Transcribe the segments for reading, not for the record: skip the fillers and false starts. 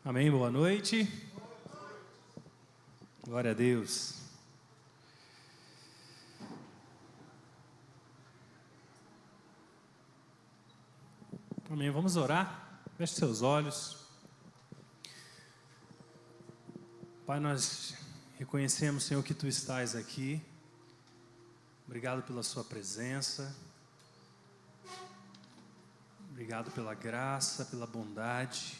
Amém, boa noite. Glória a Deus. Amém, vamos orar. Feche seus olhos. Pai, nós reconhecemos, Senhor, que Tu estás aqui. Obrigado pela Sua presença. Obrigado pela graça, pela bondade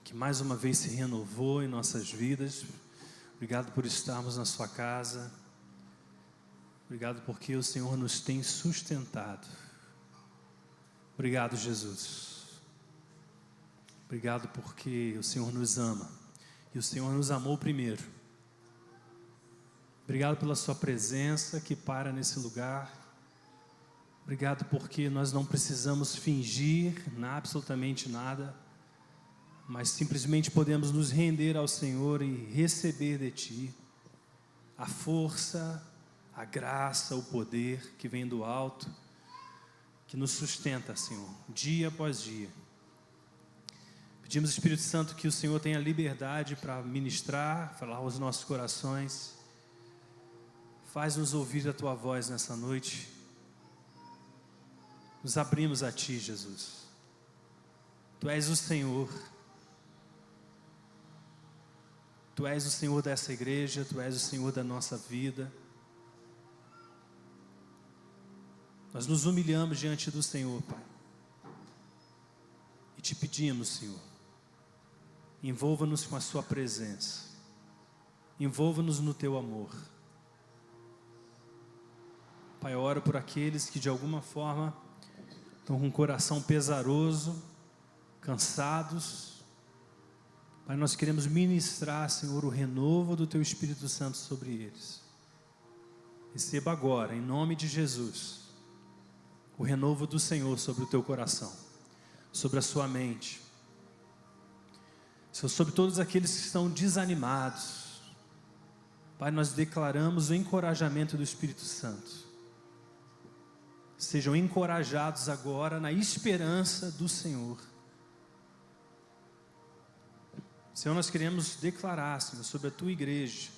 que mais uma vez se renovou em nossas vidas. Obrigado por estarmos na Sua casa. Obrigado porque o Senhor nos tem sustentado. Obrigado, Jesus. Obrigado porque o Senhor nos ama. E o Senhor nos amou primeiro. Obrigado pela Sua presença que para nesse lugar. Obrigado porque nós não precisamos fingir absolutamente nada, mas simplesmente podemos nos render ao Senhor e receber de Ti a força, a graça, o poder que vem do alto, que nos sustenta, Senhor, dia após dia. Pedimos, Espírito Santo, que o Senhor tenha liberdade para ministrar, falar aos nossos corações. Faz-nos ouvir a Tua voz nessa noite. Nos abrimos a Ti, Jesus. Tu és o Senhor. Tu és o Senhor dessa igreja, Tu és o Senhor da nossa vida. Nós nos humilhamos diante do Senhor, Pai. E Te pedimos, Senhor, envolva-nos com a Sua presença. Envolva-nos no Teu amor. Pai, eu oro por aqueles que de alguma forma estão com o coração pesaroso, cansados. Pai, nós queremos ministrar, Senhor, o renovo do Teu Espírito Santo sobre eles. Receba agora, em nome de Jesus, o renovo do Senhor sobre o teu coração, sobre a sua mente, Senhor, sobre todos aqueles que estão desanimados. Pai, nós declaramos o encorajamento do Espírito Santo. Sejam encorajados agora na esperança do Senhor. Senhor, nós queremos declarar, Senhor, sobre a Tua igreja,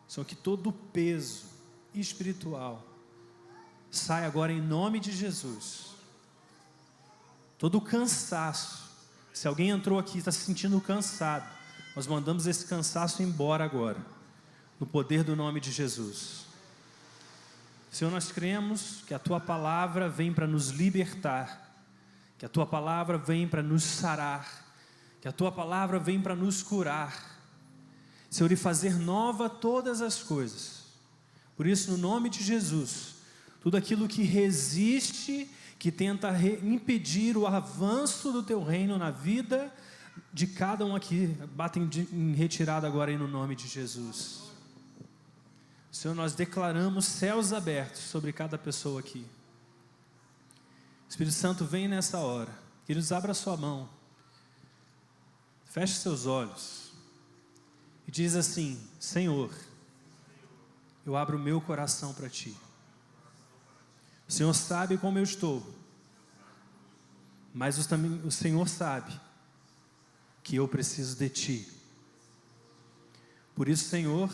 Senhor, que todo o peso espiritual sai agora em nome de Jesus. Todo o cansaço, se alguém entrou aqui e está se sentindo cansado, nós mandamos esse cansaço embora agora, no poder do nome de Jesus. Senhor, nós cremos que a Tua palavra vem para nos libertar, que a Tua palavra vem para nos sarar, que a Tua palavra vem para nos curar, Senhor, e fazer nova todas as coisas. Por isso, no nome de Jesus, tudo aquilo que resiste, que tenta impedir o avanço do Teu reino na vida de cada um aqui, batem em retirada agora aí no nome de Jesus. Senhor, nós declaramos céus abertos sobre cada pessoa aqui. Espírito Santo, vem nessa hora. Queridos, abra a sua mão. Feche seus olhos. E diz assim: Senhor, eu abro o meu coração para Ti. O Senhor sabe como eu estou. Mas o Senhor sabe que eu preciso de Ti. Por isso, Senhor,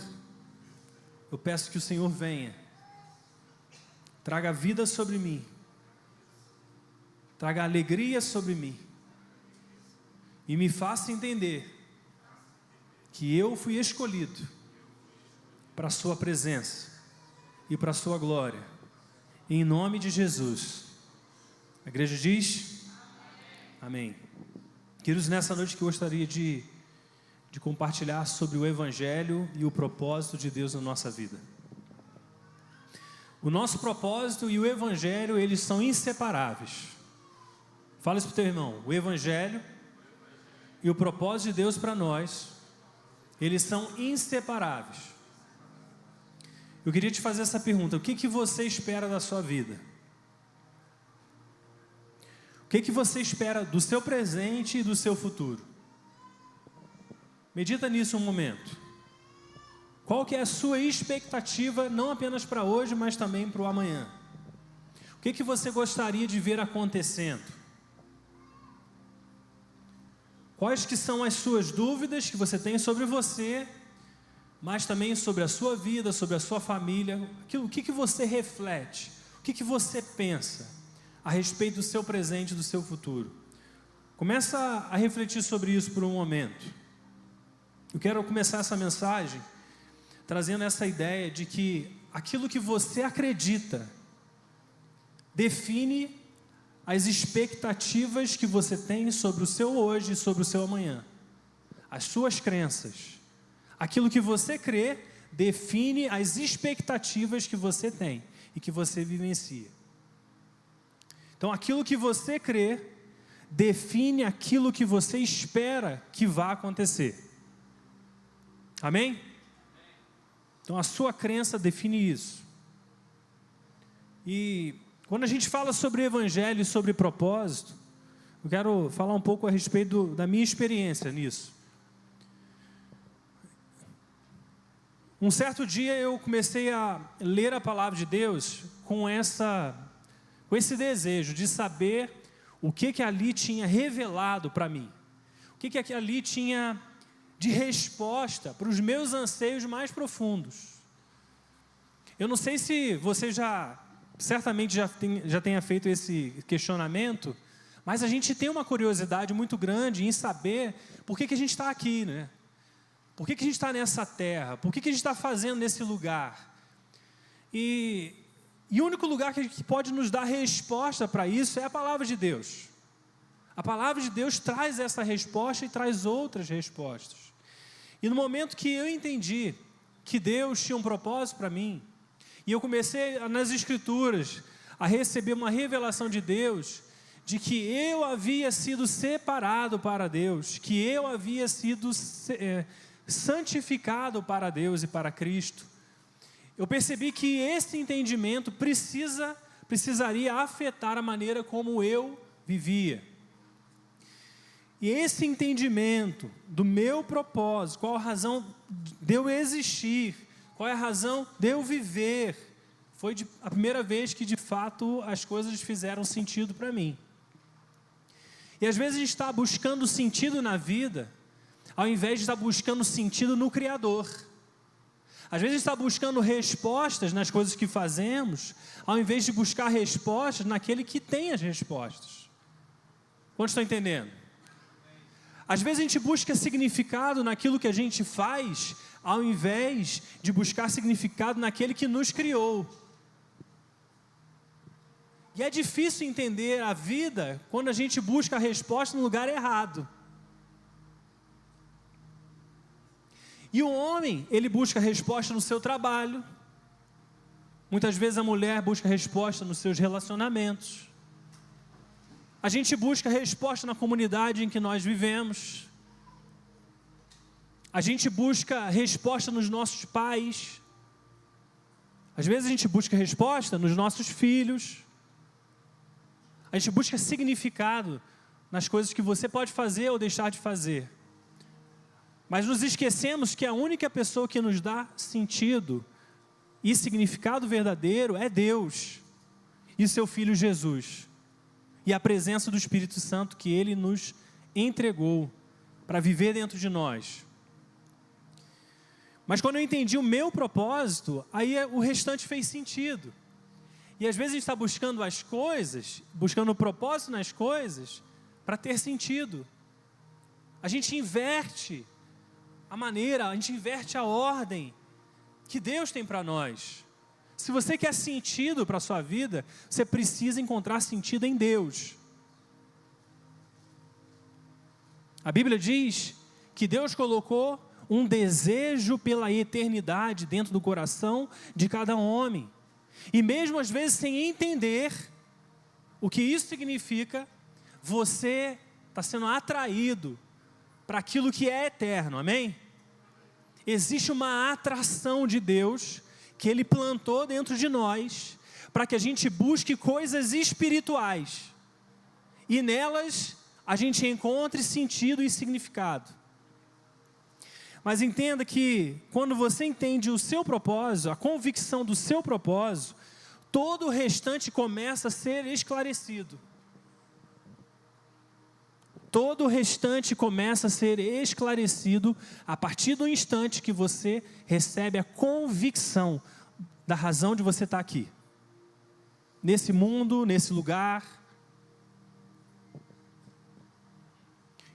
eu peço que o Senhor venha, traga vida sobre mim, traga alegria sobre mim, e me faça entender que eu fui escolhido para a Sua presença e para a Sua glória, em nome de Jesus. A igreja diz: amém. Queridos, nessa noite que eu gostaria de compartilhar sobre o Evangelho e o propósito de Deus na nossa vida. O nosso propósito e o Evangelho, eles são inseparáveis. Fala isso para o teu irmão. O Evangelho e o propósito de Deus para nós, eles são inseparáveis. Eu queria te fazer essa pergunta: o que você espera da sua vida? O que você espera do seu presente e do seu futuro? Medita nisso um momento. Qual que é a sua expectativa, não apenas para hoje, mas também para o amanhã? O que você gostaria de ver acontecendo? Quais que são as suas dúvidas que você tem sobre você, mas também sobre a sua vida, sobre a sua família. O que você reflete, o que você pensa a respeito do seu presente e do seu futuro. Começa a refletir sobre isso por um momento. Eu quero começar essa mensagem trazendo essa ideia de que aquilo que você acredita define as expectativas que você tem sobre o seu hoje e sobre o seu amanhã. As suas crenças. Aquilo que você crê define as expectativas que você tem e que você vivencia. Então, aquilo que você crê define aquilo que você espera que vá acontecer. Amém? Então, a sua crença define isso. E quando a gente fala sobre evangelho e sobre propósito, eu quero falar um pouco a respeito da minha experiência nisso. Um certo dia eu comecei a ler a palavra de Deus com esse desejo de saber o que ali tinha revelado para mim. O que ali tinha de resposta para os meus anseios mais profundos. Eu não sei se você certamente já tenha feito esse questionamento, mas a gente tem uma curiosidade muito grande em saber por que a gente está aqui, né? Por que a gente está nessa terra? Por que a gente está fazendo nesse lugar? E o único lugar que pode nos dar resposta para isso é a palavra de Deus. A palavra de Deus traz essa resposta e traz outras respostas. E no momento que eu entendi que Deus tinha um propósito para mim, e eu comecei nas Escrituras a receber uma revelação de Deus, de que eu havia sido separado para Deus, que eu havia sido santificado para Deus e para Cristo, eu percebi que esse entendimento precisaria afetar a maneira como eu vivia. E esse entendimento do meu propósito, qual a razão de eu existir, qual é a razão de eu viver, foi a primeira vez que de fato as coisas fizeram sentido para mim. E às vezes a gente está buscando sentido na vida, ao invés de estar buscando sentido no Criador. Às vezes a gente está buscando respostas nas coisas que fazemos, ao invés de buscar respostas naquele que tem as respostas. Quantos estão entendendo? Às vezes a gente busca significado naquilo que a gente faz, ao invés de buscar significado naquele que nos criou. E é difícil entender a vida quando a gente busca a resposta no lugar errado. E o homem, ele busca resposta no seu trabalho. Muitas vezes a mulher busca resposta nos seus relacionamentos. A gente busca resposta na comunidade em que nós vivemos. A gente busca resposta nos nossos pais. Às vezes a gente busca resposta nos nossos filhos. A gente busca significado nas coisas que você pode fazer ou deixar de fazer. Mas nos esquecemos que a única pessoa que nos dá sentido e significado verdadeiro é Deus e seu Filho Jesus. E a presença do Espírito Santo que Ele nos entregou para viver dentro de nós. Mas quando eu entendi o meu propósito, aí o restante fez sentido. E às vezes a gente está buscando as coisas, buscando o propósito nas coisas, para ter sentido. A gente inverte a gente inverte a ordem que Deus tem para nós. Se você quer sentido para a sua vida, você precisa encontrar sentido em Deus. A Bíblia diz que Deus colocou um desejo pela eternidade dentro do coração de cada homem. E mesmo às vezes sem entender o que isso significa, você está sendo atraído para aquilo que é eterno, amém? Existe uma atração de Deus que Ele plantou dentro de nós, para que a gente busque coisas espirituais, e nelas a gente encontre sentido e significado. Mas entenda que quando você entende o seu propósito, a convicção do seu propósito, todo o restante começa a ser esclarecido. Todo o restante começa a ser esclarecido a partir do instante que você recebe a convicção da razão de você estar aqui. Nesse mundo, nesse lugar.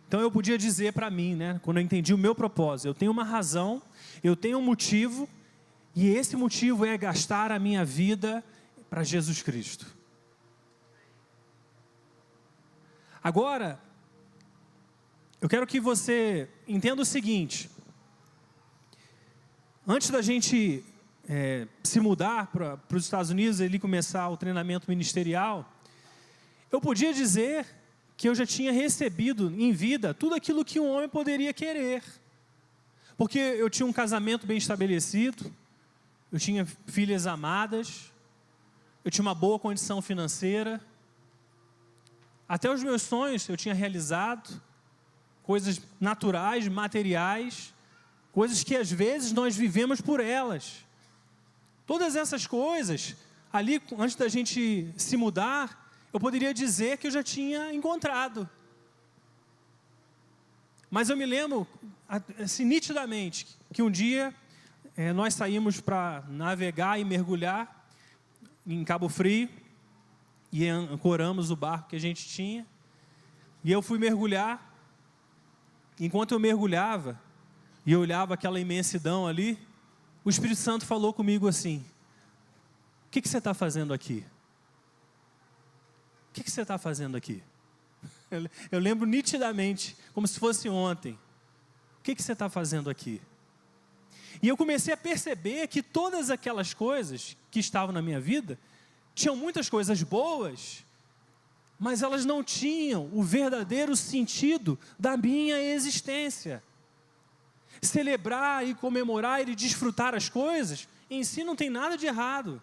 Então eu podia dizer para mim, né, quando eu entendi o meu propósito, eu tenho uma razão, eu tenho um motivo, e esse motivo é gastar a minha vida para Jesus Cristo. Agora, eu quero que você entenda o seguinte: antes da gente se mudar para os Estados Unidos e ali começar o treinamento ministerial, eu podia dizer que eu já tinha recebido em vida tudo aquilo que um homem poderia querer, porque eu tinha um casamento bem estabelecido, eu tinha filhas amadas, eu tinha uma boa condição financeira, até os meus sonhos eu tinha realizado, coisas naturais, materiais, coisas que às vezes nós vivemos por elas. Todas essas coisas, ali antes da gente se mudar, eu poderia dizer que eu já tinha encontrado. Mas eu me lembro, assim, nitidamente, que um dia nós saímos para navegar e mergulhar em Cabo Frio, e ancoramos o barco que a gente tinha, e eu fui mergulhar. Enquanto eu mergulhava, e eu olhava aquela imensidão ali, o Espírito Santo falou comigo assim: o que você está fazendo aqui? O que você está fazendo aqui? Eu lembro nitidamente, como se fosse ontem. O que você está fazendo aqui? E eu comecei a perceber que todas aquelas coisas que estavam na minha vida, tinham muitas coisas boas, mas elas não tinham o verdadeiro sentido da minha existência. Celebrar e comemorar e desfrutar as coisas, em si não tem nada de errado.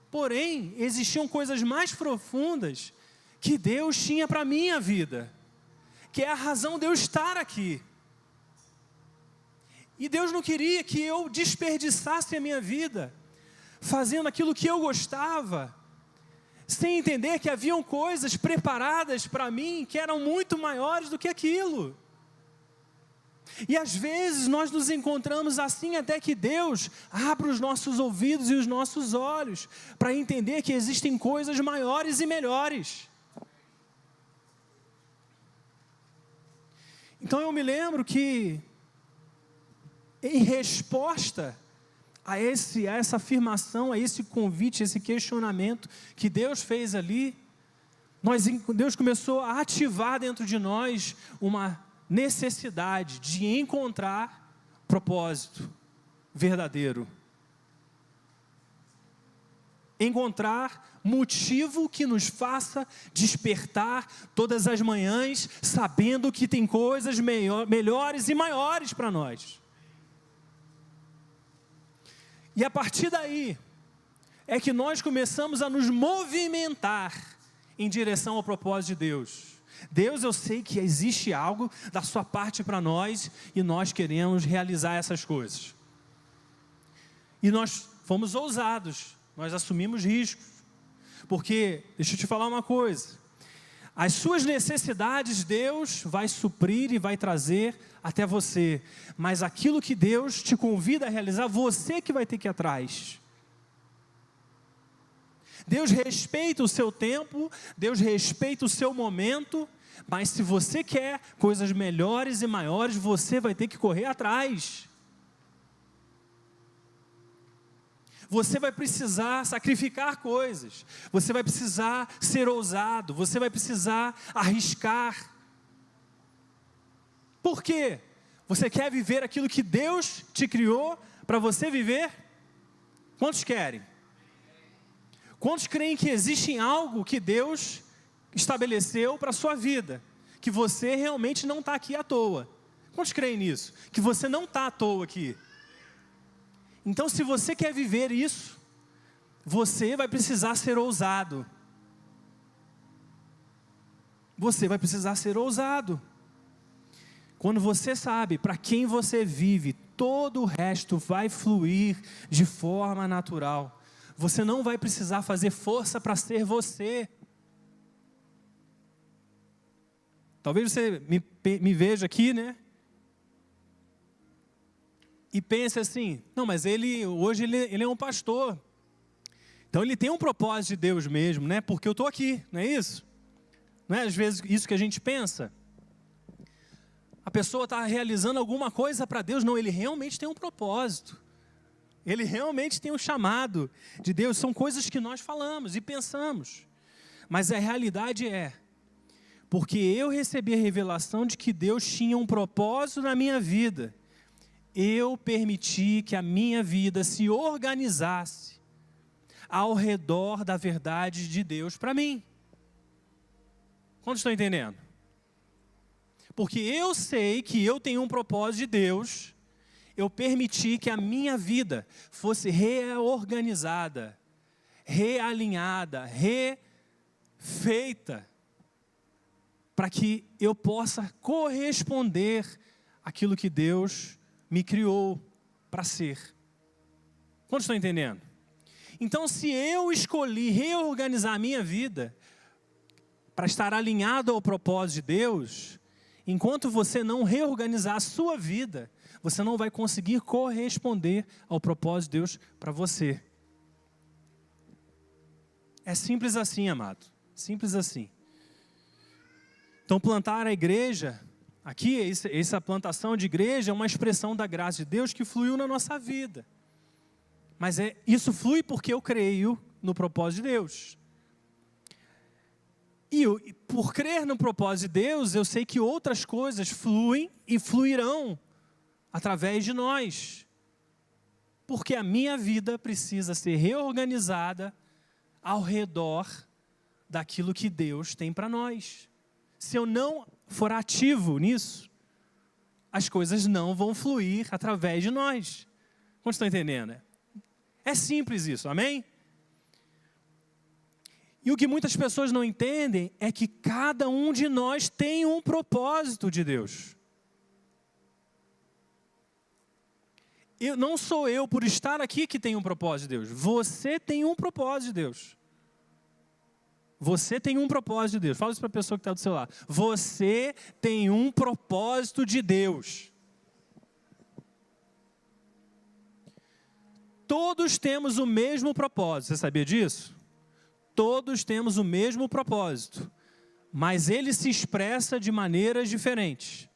Porém, existiam coisas mais profundas que Deus tinha para a minha vida, que é a razão de eu estar aqui. E Deus não queria que eu desperdiçasse a minha vida, fazendo aquilo que eu gostava, sem entender que haviam coisas preparadas para mim, que eram muito maiores do que aquilo. E às vezes nós nos encontramos assim até que Deus abra os nossos ouvidos e os nossos olhos para entender que existem coisas maiores e melhores. Então eu me lembro que, em resposta a essa afirmação, a esse convite, a esse questionamento que Deus fez ali, Deus começou a ativar dentro de nós uma necessidade de encontrar propósito verdadeiro. Encontrar motivo que nos faça despertar todas as manhãs, sabendo que tem coisas melhores e maiores para nós. E a partir daí, é que nós começamos a nos movimentar em direção ao propósito de Deus. Deus, eu sei que existe algo da sua parte para nós, e nós queremos realizar essas coisas. E nós fomos ousados, nós assumimos riscos, porque, deixa eu te falar uma coisa, as suas necessidades Deus vai suprir e vai trazer até você, mas aquilo que Deus te convida a realizar, você que vai ter que ir atrás. Deus respeita o seu tempo, Deus respeita o seu momento, mas se você quer coisas melhores e maiores, você vai ter que correr atrás. Você vai precisar sacrificar coisas, você vai precisar ser ousado, você vai precisar arriscar. Por quê? Você quer viver aquilo que Deus te criou para você viver? Quantos querem? Quantos creem que existe algo que Deus estabeleceu para a sua vida, que você realmente não está aqui à toa? Quantos creem nisso? Que você não está à toa aqui. Então, se você quer viver isso, você vai precisar ser ousado. Você vai precisar ser ousado. Quando você sabe para quem você vive, todo o resto vai fluir de forma natural. Você não vai precisar fazer força para ser você. Talvez você me veja aqui, né? E pense assim, não, mas hoje ele é um pastor. Então ele tem um propósito de Deus mesmo, né? Porque eu estou aqui, não é isso? Não é às vezes isso que a gente pensa? A pessoa está realizando alguma coisa para Deus. Não, ele realmente tem um propósito. Ele realmente tem um chamado de Deus. São coisas que nós falamos e pensamos. Mas a realidade é, porque eu recebi a revelação de que Deus tinha um propósito na minha vida, eu permiti que a minha vida se organizasse ao redor da verdade de Deus para mim. Quantos estão entendendo? Porque eu sei que eu tenho um propósito de Deus, eu permiti que a minha vida fosse reorganizada, realinhada, refeita, para que eu possa corresponder àquilo que Deus me criou para ser. Quantos estão entendendo? Então, se eu escolhi reorganizar a minha vida para estar alinhado ao propósito de Deus, enquanto você não reorganizar a sua vida, você não vai conseguir corresponder ao propósito de Deus para você. É simples assim, amado. Simples assim. Então, plantar a igreja, aqui, essa plantação de igreja é uma expressão da graça de Deus que fluiu na nossa vida. Mas isso flui porque eu creio no propósito de Deus. E por crer no propósito de Deus, eu sei que outras coisas fluem e fluirão através de nós. Porque a minha vida precisa ser reorganizada ao redor daquilo que Deus tem para nós. Se eu não for ativo nisso, as coisas não vão fluir através de nós. Como estão entendendo? É simples isso, amém? E o que muitas pessoas não entendem é que cada um de nós tem um propósito de Deus. Não sou eu, por estar aqui, que tem um propósito de Deus. Você tem um propósito de Deus. Você tem um propósito de Deus. Fala isso para a pessoa que está do seu lado. Você tem um propósito de Deus. Todos temos o mesmo propósito. Você sabia disso? Todos temos o mesmo propósito, mas ele se expressa de maneiras diferentes.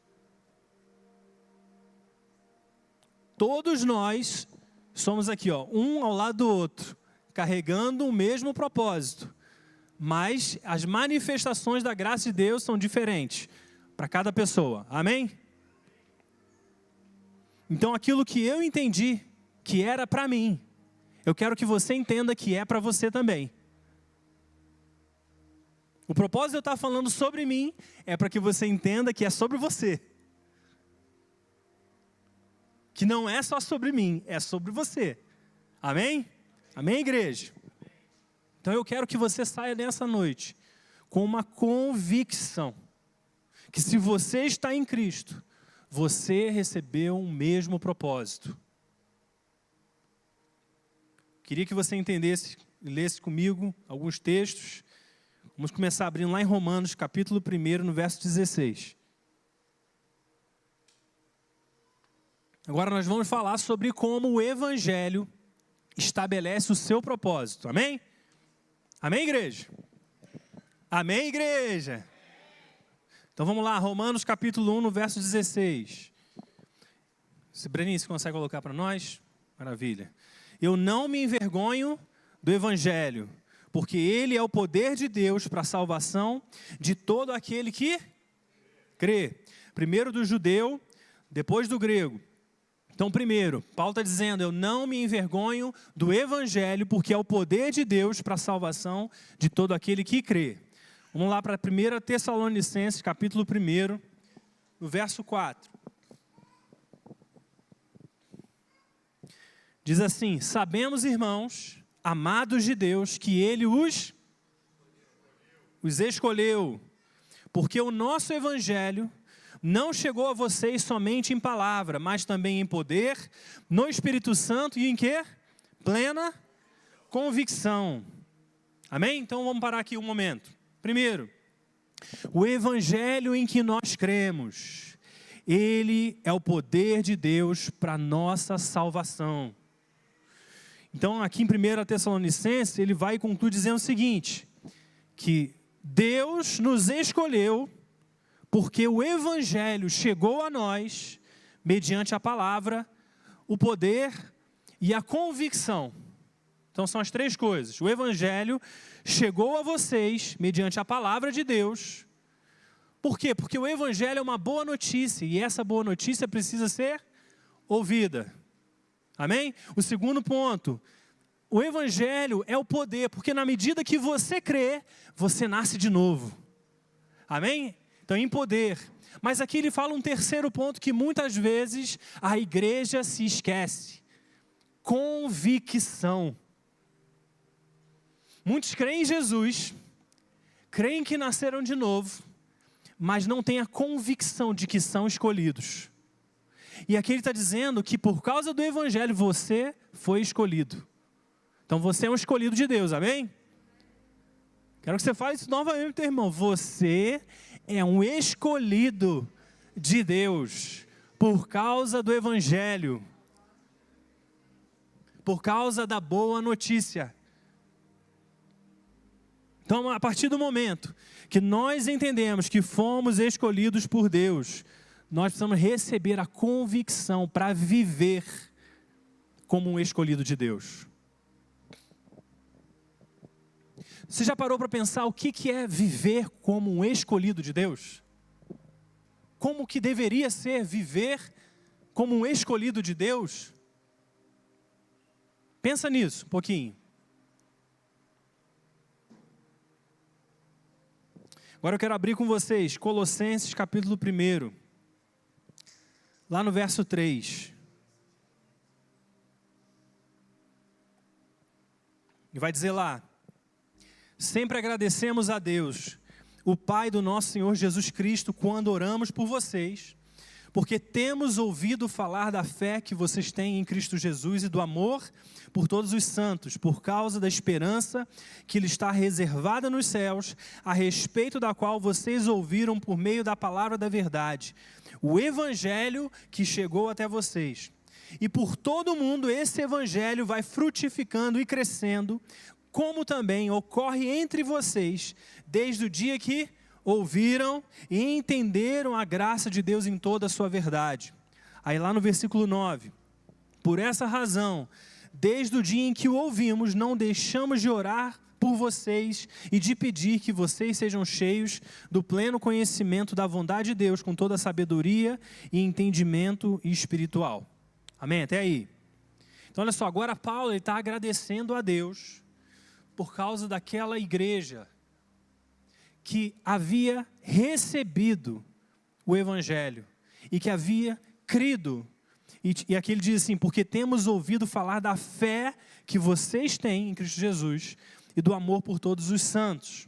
Todos nós somos aqui, um ao lado do outro, carregando o mesmo propósito, mas as manifestações da graça de Deus são diferentes para cada pessoa. Amém? Então, aquilo que eu entendi que era para mim, eu quero que você entenda que é para você também. O propósito de eu estar falando sobre mim é para que você entenda que é sobre você. Que não é só sobre mim, é sobre você. Amém? Amém, igreja? Então eu quero que você saia nessa noite com uma convicção que se você está em Cristo, você recebeu o mesmo propósito. Queria que você entendesse e lesse comigo alguns textos. Vamos começar abrindo lá em Romanos, capítulo 1, no verso 16. Agora nós vamos falar sobre como o Evangelho estabelece o seu propósito. Amém? Amém, igreja? Amém, igreja? Então vamos lá, Romanos, capítulo 1, no verso 16. Breninho, você consegue colocar para nós? Maravilha. Eu não me envergonho do Evangelho, porque ele é o poder de Deus para a salvação de todo aquele que crê. Primeiro do judeu, depois do grego. Então, primeiro, Paulo está dizendo, eu não me envergonho do Evangelho, porque é o poder de Deus para a salvação de todo aquele que crê. Vamos lá para 1 Tessalonicenses, capítulo 1, no verso 4. Diz assim, sabemos, irmãos, amados de Deus, que Ele os escolheu, porque o nosso Evangelho não chegou a vocês somente em palavra, mas também em poder, no Espírito Santo e em quê? Plena convicção. Amém? Então vamos parar aqui um momento. Primeiro, O evangelho em que nós cremos, ele é o poder de Deus para nossa salvação. Então, aqui em 1 Tessalonicenses, ele vai concluir dizendo o seguinte, que Deus nos escolheu porque o evangelho chegou a nós mediante a palavra, o poder e a convicção. Então, são as três coisas. O evangelho chegou a vocês mediante a palavra de Deus. Por quê? Porque o evangelho é uma boa notícia e essa boa notícia precisa ser ouvida. Amém? O segundo ponto, o evangelho é o poder, porque na medida que você crê, você nasce de novo. Amém? Então, em poder. Mas aqui ele fala um terceiro ponto que muitas vezes a igreja se esquece. Convicção. Muitos creem em Jesus, creem que nasceram de novo, mas não têm a convicção de que são escolhidos. E aqui ele está dizendo que por causa do evangelho você foi escolhido. Então você é um escolhido de Deus, amém? Quero que você fale isso novamente, irmão. Você é um escolhido de Deus por causa do evangelho. Por causa da boa notícia. Então, a partir do momento que nós entendemos que fomos escolhidos por Deus, nós precisamos receber a convicção para viver como um escolhido de Deus. Você já parou para pensar o que é viver como um escolhido de Deus? Como que deveria ser viver como um escolhido de Deus? Pensa nisso um pouquinho. Agora eu quero abrir com vocês Colossenses capítulo 1, lá no verso 3. E vai dizer lá: sempre agradecemos a Deus, o Pai do nosso Senhor Jesus Cristo, quando oramos por vocês, porque temos ouvido falar da fé que vocês têm em Cristo Jesus e do amor por todos os santos, por causa da esperança que lhe está reservada nos céus, a respeito da qual vocês ouviram por meio da palavra da verdade, o evangelho que chegou até vocês. E por todo o mundo esse evangelho vai frutificando e crescendo, como também ocorre entre vocês, desde o dia que ouviram e entenderam a graça de Deus em toda a sua verdade. Aí lá no versículo 9, por essa razão, desde o dia em que o ouvimos, não deixamos de orar por vocês e de pedir que vocês sejam cheios do pleno conhecimento da vontade de Deus, com toda a sabedoria e entendimento espiritual. Amém? Até aí. Então olha só, agora Paulo está agradecendo a Deus por causa daquela igreja que havia recebido o evangelho e que havia crido. E aqui ele diz assim, porque temos ouvido falar da fé que vocês têm em Cristo Jesus e do amor por todos os santos.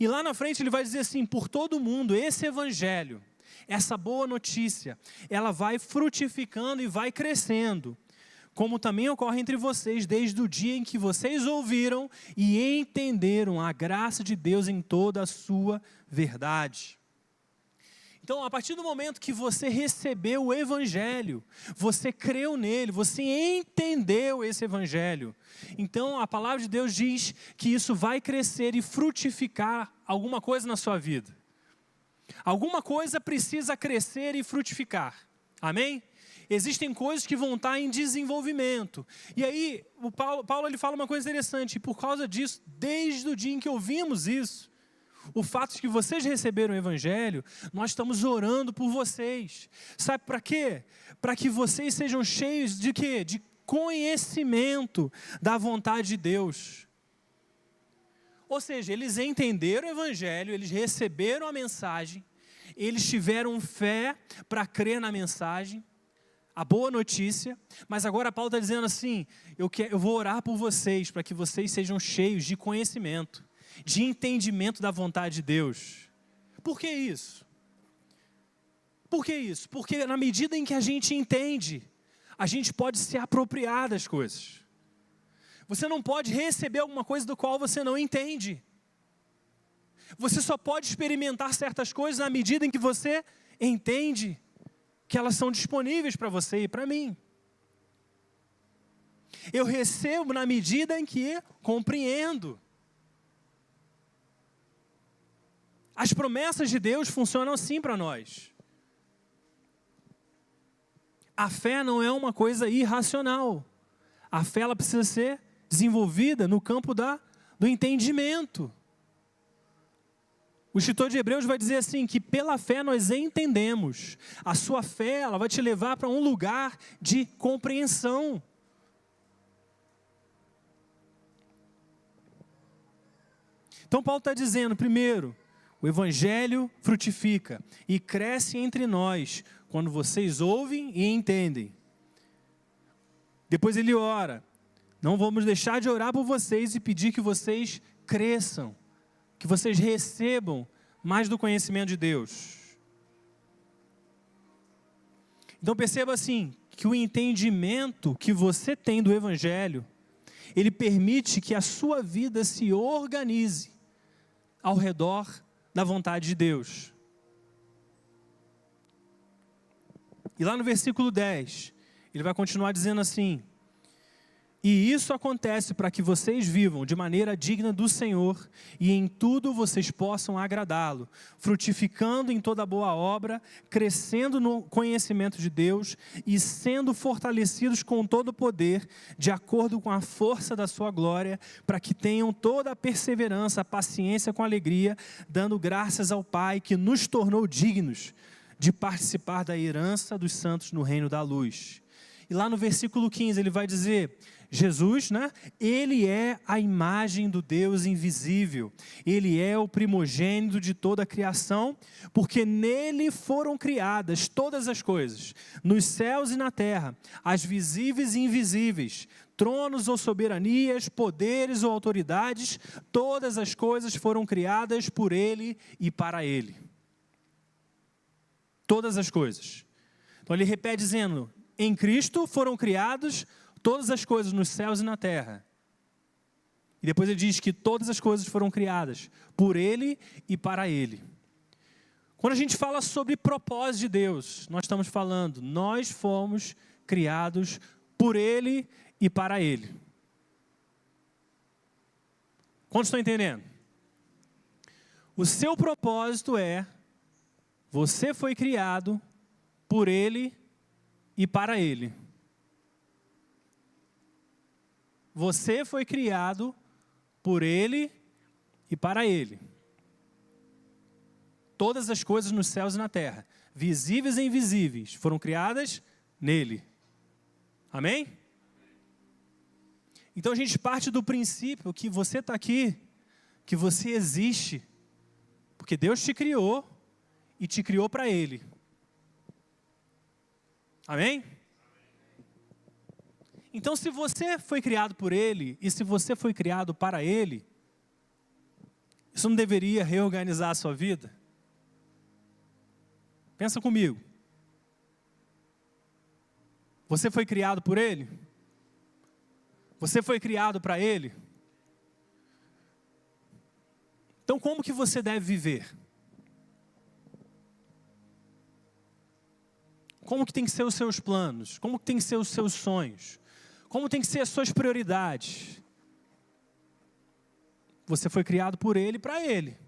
E lá na frente ele vai dizer assim, por todo mundo, esse evangelho, essa boa notícia, ela vai frutificando e vai crescendo, como também ocorre entre vocês desde o dia em que vocês ouviram e entenderam a graça de Deus em toda a sua verdade. Então, a partir do momento que você recebeu o evangelho, você creu nele, você entendeu esse evangelho. Então, a palavra de Deus diz que isso vai crescer e frutificar alguma coisa na sua vida. Alguma coisa precisa crescer e frutificar. Amém? Existem coisas que vão estar em desenvolvimento. E aí, o Paulo ele fala uma coisa interessante. E por causa disso, desde o dia em que ouvimos isso, o fato de que vocês receberam o evangelho, nós estamos orando por vocês. Sabe para quê? Para que vocês sejam cheios de quê? De conhecimento da vontade de Deus. Ou seja, eles entenderam o evangelho, eles receberam a mensagem, eles tiveram fé para crer na mensagem, a boa notícia, mas agora Paulo está dizendo assim, eu vou orar por vocês, para que vocês sejam cheios de conhecimento, de entendimento da vontade de Deus. Por que isso? Por que isso? Porque na medida em que a gente entende, a gente pode se apropriar das coisas. Você não pode receber alguma coisa do qual você não entende. Você só pode experimentar certas coisas na medida em que você entende que elas são disponíveis para você e para mim. Eu recebo na medida em que compreendo. As promessas de Deus funcionam assim para nós. A fé não é uma coisa irracional. A fé ela precisa ser desenvolvida no campo do entendimento. O escritor de Hebreus vai dizer assim, que pela fé nós entendemos. A sua fé ela vai te levar para um lugar de compreensão. Então Paulo está dizendo, primeiro, o evangelho frutifica e cresce entre nós quando vocês ouvem e entendem. Depois ele ora, não vamos deixar de orar por vocês e pedir que vocês cresçam, que vocês recebam mais do conhecimento de Deus. Então perceba assim, que o entendimento que você tem do evangelho, ele permite que a sua vida se organize ao redor da vontade de Deus. E lá no versículo 10, ele vai continuar dizendo assim, e isso acontece para que vocês vivam de maneira digna do Senhor e em tudo vocês possam agradá-lo, frutificando em toda boa obra, crescendo no conhecimento de Deus e sendo fortalecidos com todo o poder, de acordo com a força da sua glória, para que tenham toda a perseverança, a paciência com alegria, dando graças ao Pai que nos tornou dignos de participar da herança dos santos no reino da luz. E lá no versículo 15 ele vai dizer, Jesus, né? Ele é a imagem do Deus invisível. Ele é o primogênito de toda a criação, porque nele foram criadas todas as coisas, nos céus e na terra, as visíveis e invisíveis, tronos ou soberanias, poderes ou autoridades, todas as coisas foram criadas por ele e para ele. Todas as coisas. Então ele repete dizendo, em Cristo foram criados todas as coisas nos céus e na terra. E depois ele diz que todas as coisas foram criadas por ele e para ele. Quando a gente fala sobre propósito de Deus, nós estamos falando, nós fomos criados por ele e para ele. Quantos estão entendendo? O seu propósito é, você foi criado por ele e para ele. Você foi criado por ele e para ele. Todas as coisas nos céus e na terra, visíveis e invisíveis, foram criadas nele. Amém? Então a gente parte do princípio que você está aqui, que você existe, porque Deus te criou e te criou para ele. Amém? Então, se você foi criado por ele, e se você foi criado para ele, isso não deveria reorganizar a sua vida? Pensa comigo. Você foi criado por ele? Você foi criado para ele? Então, como que você deve viver? Como que tem que ser os seus planos? Como que tem que ser os seus sonhos? Como tem que ser as suas prioridades? Você foi criado por ele e para ele.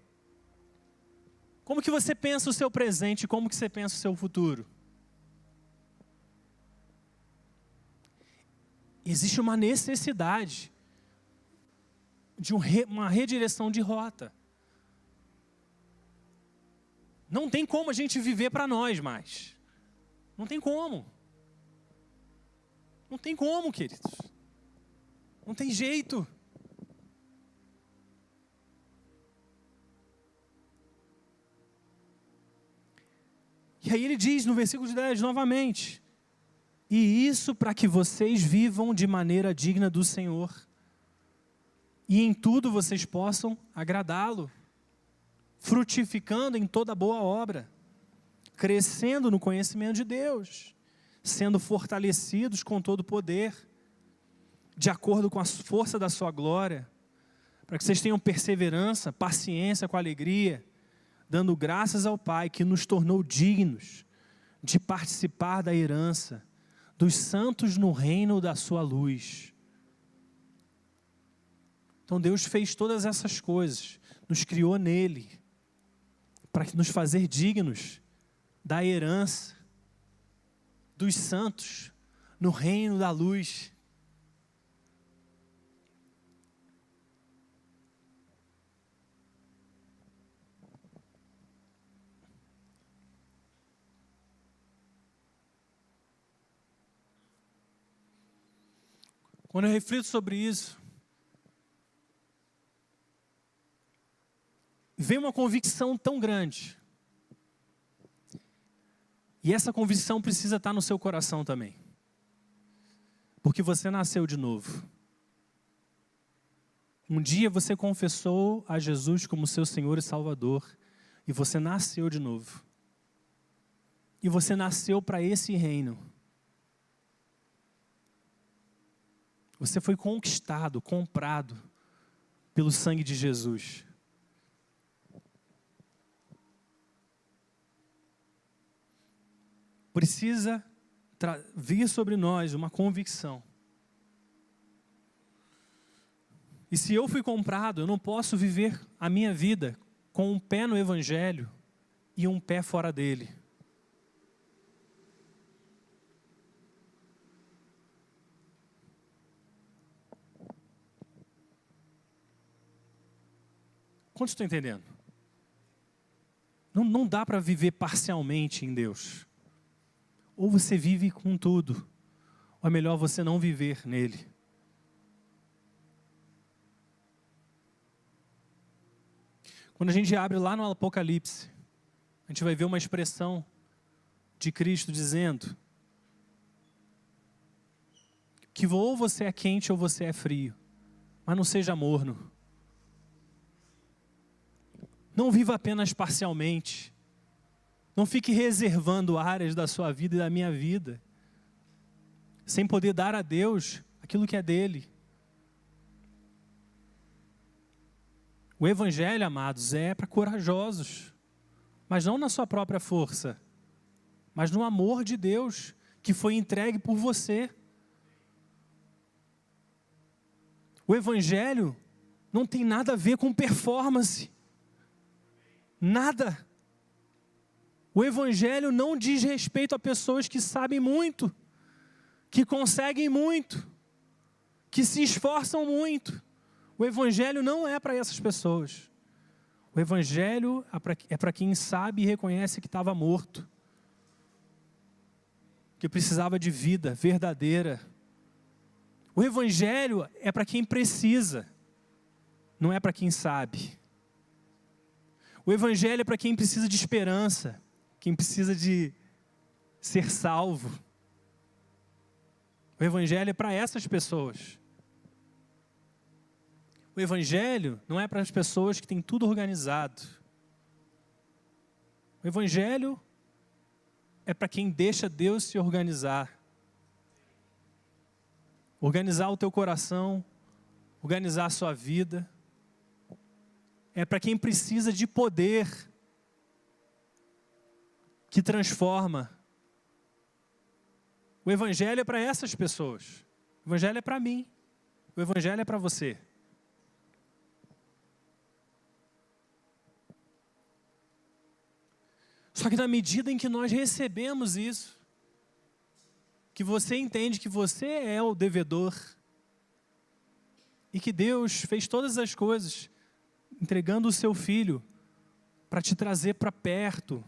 Como que você pensa o seu presente e como que você pensa o seu futuro? Existe uma necessidade de uma redireção de rota. Não tem como a gente viver para nós mais. Não tem como. Não tem como, queridos. Não tem jeito. E aí ele diz no versículo 10 novamente, e isso para que vocês vivam de maneira digna do Senhor, e em tudo vocês possam agradá-lo, frutificando em toda boa obra, crescendo no conhecimento de Deus, sendo fortalecidos com todo o poder, de acordo com a força da sua glória, para que vocês tenham perseverança, paciência com alegria, dando graças ao Pai que nos tornou dignos de participar da herança dos santos no reino da sua luz. Então Deus fez todas essas coisas, nos criou nele, para nos fazer dignos da herança dos santos no reino da luz. Quando eu reflito sobre isso, vem uma convicção tão grande. E essa convicção precisa estar no seu coração também. Porque você nasceu de novo. Um dia você confessou a Jesus como seu Senhor e Salvador. E você nasceu de novo. E você nasceu para esse reino. Você foi conquistado, comprado pelo sangue de Jesus. Precisa vir sobre nós uma convicção. E se eu fui comprado, eu não posso viver a minha vida com um pé no Evangelho e um pé fora dele. Quantos estão entendendo? Não dá para viver parcialmente em Deus. Ou você vive com tudo, ou é melhor você não viver nele. Quando a gente abre lá no Apocalipse, a gente vai ver uma expressão de Cristo dizendo que ou você é quente ou você é frio, mas não seja morno. Não viva apenas parcialmente. Não fique reservando áreas da sua vida e da minha vida, sem poder dar a Deus aquilo que é dele. O Evangelho, amados, é para corajosos, mas não na sua própria força, mas no amor de Deus, que foi entregue por você. O Evangelho não tem nada a ver com performance. Nada. O Evangelho não diz respeito a pessoas que sabem muito, que conseguem muito, que se esforçam muito. O Evangelho não é para essas pessoas. O Evangelho é para quem sabe e reconhece que estava morto, que precisava de vida verdadeira. O Evangelho é para quem precisa, não é para quem sabe. O Evangelho é para quem precisa de esperança, quem precisa de ser salvo. O Evangelho é para essas pessoas. O Evangelho não é para as pessoas que têm tudo organizado. O Evangelho é para quem deixa Deus se organizar. Organizar o teu coração, organizar a sua vida. É para quem precisa de poder que transforma. O Evangelho é para essas pessoas. O Evangelho é para mim. O Evangelho é para você. Só que na medida em que nós recebemos isso, que você entende que você é o devedor, e que Deus fez todas as coisas, entregando o seu Filho, para te trazer para perto.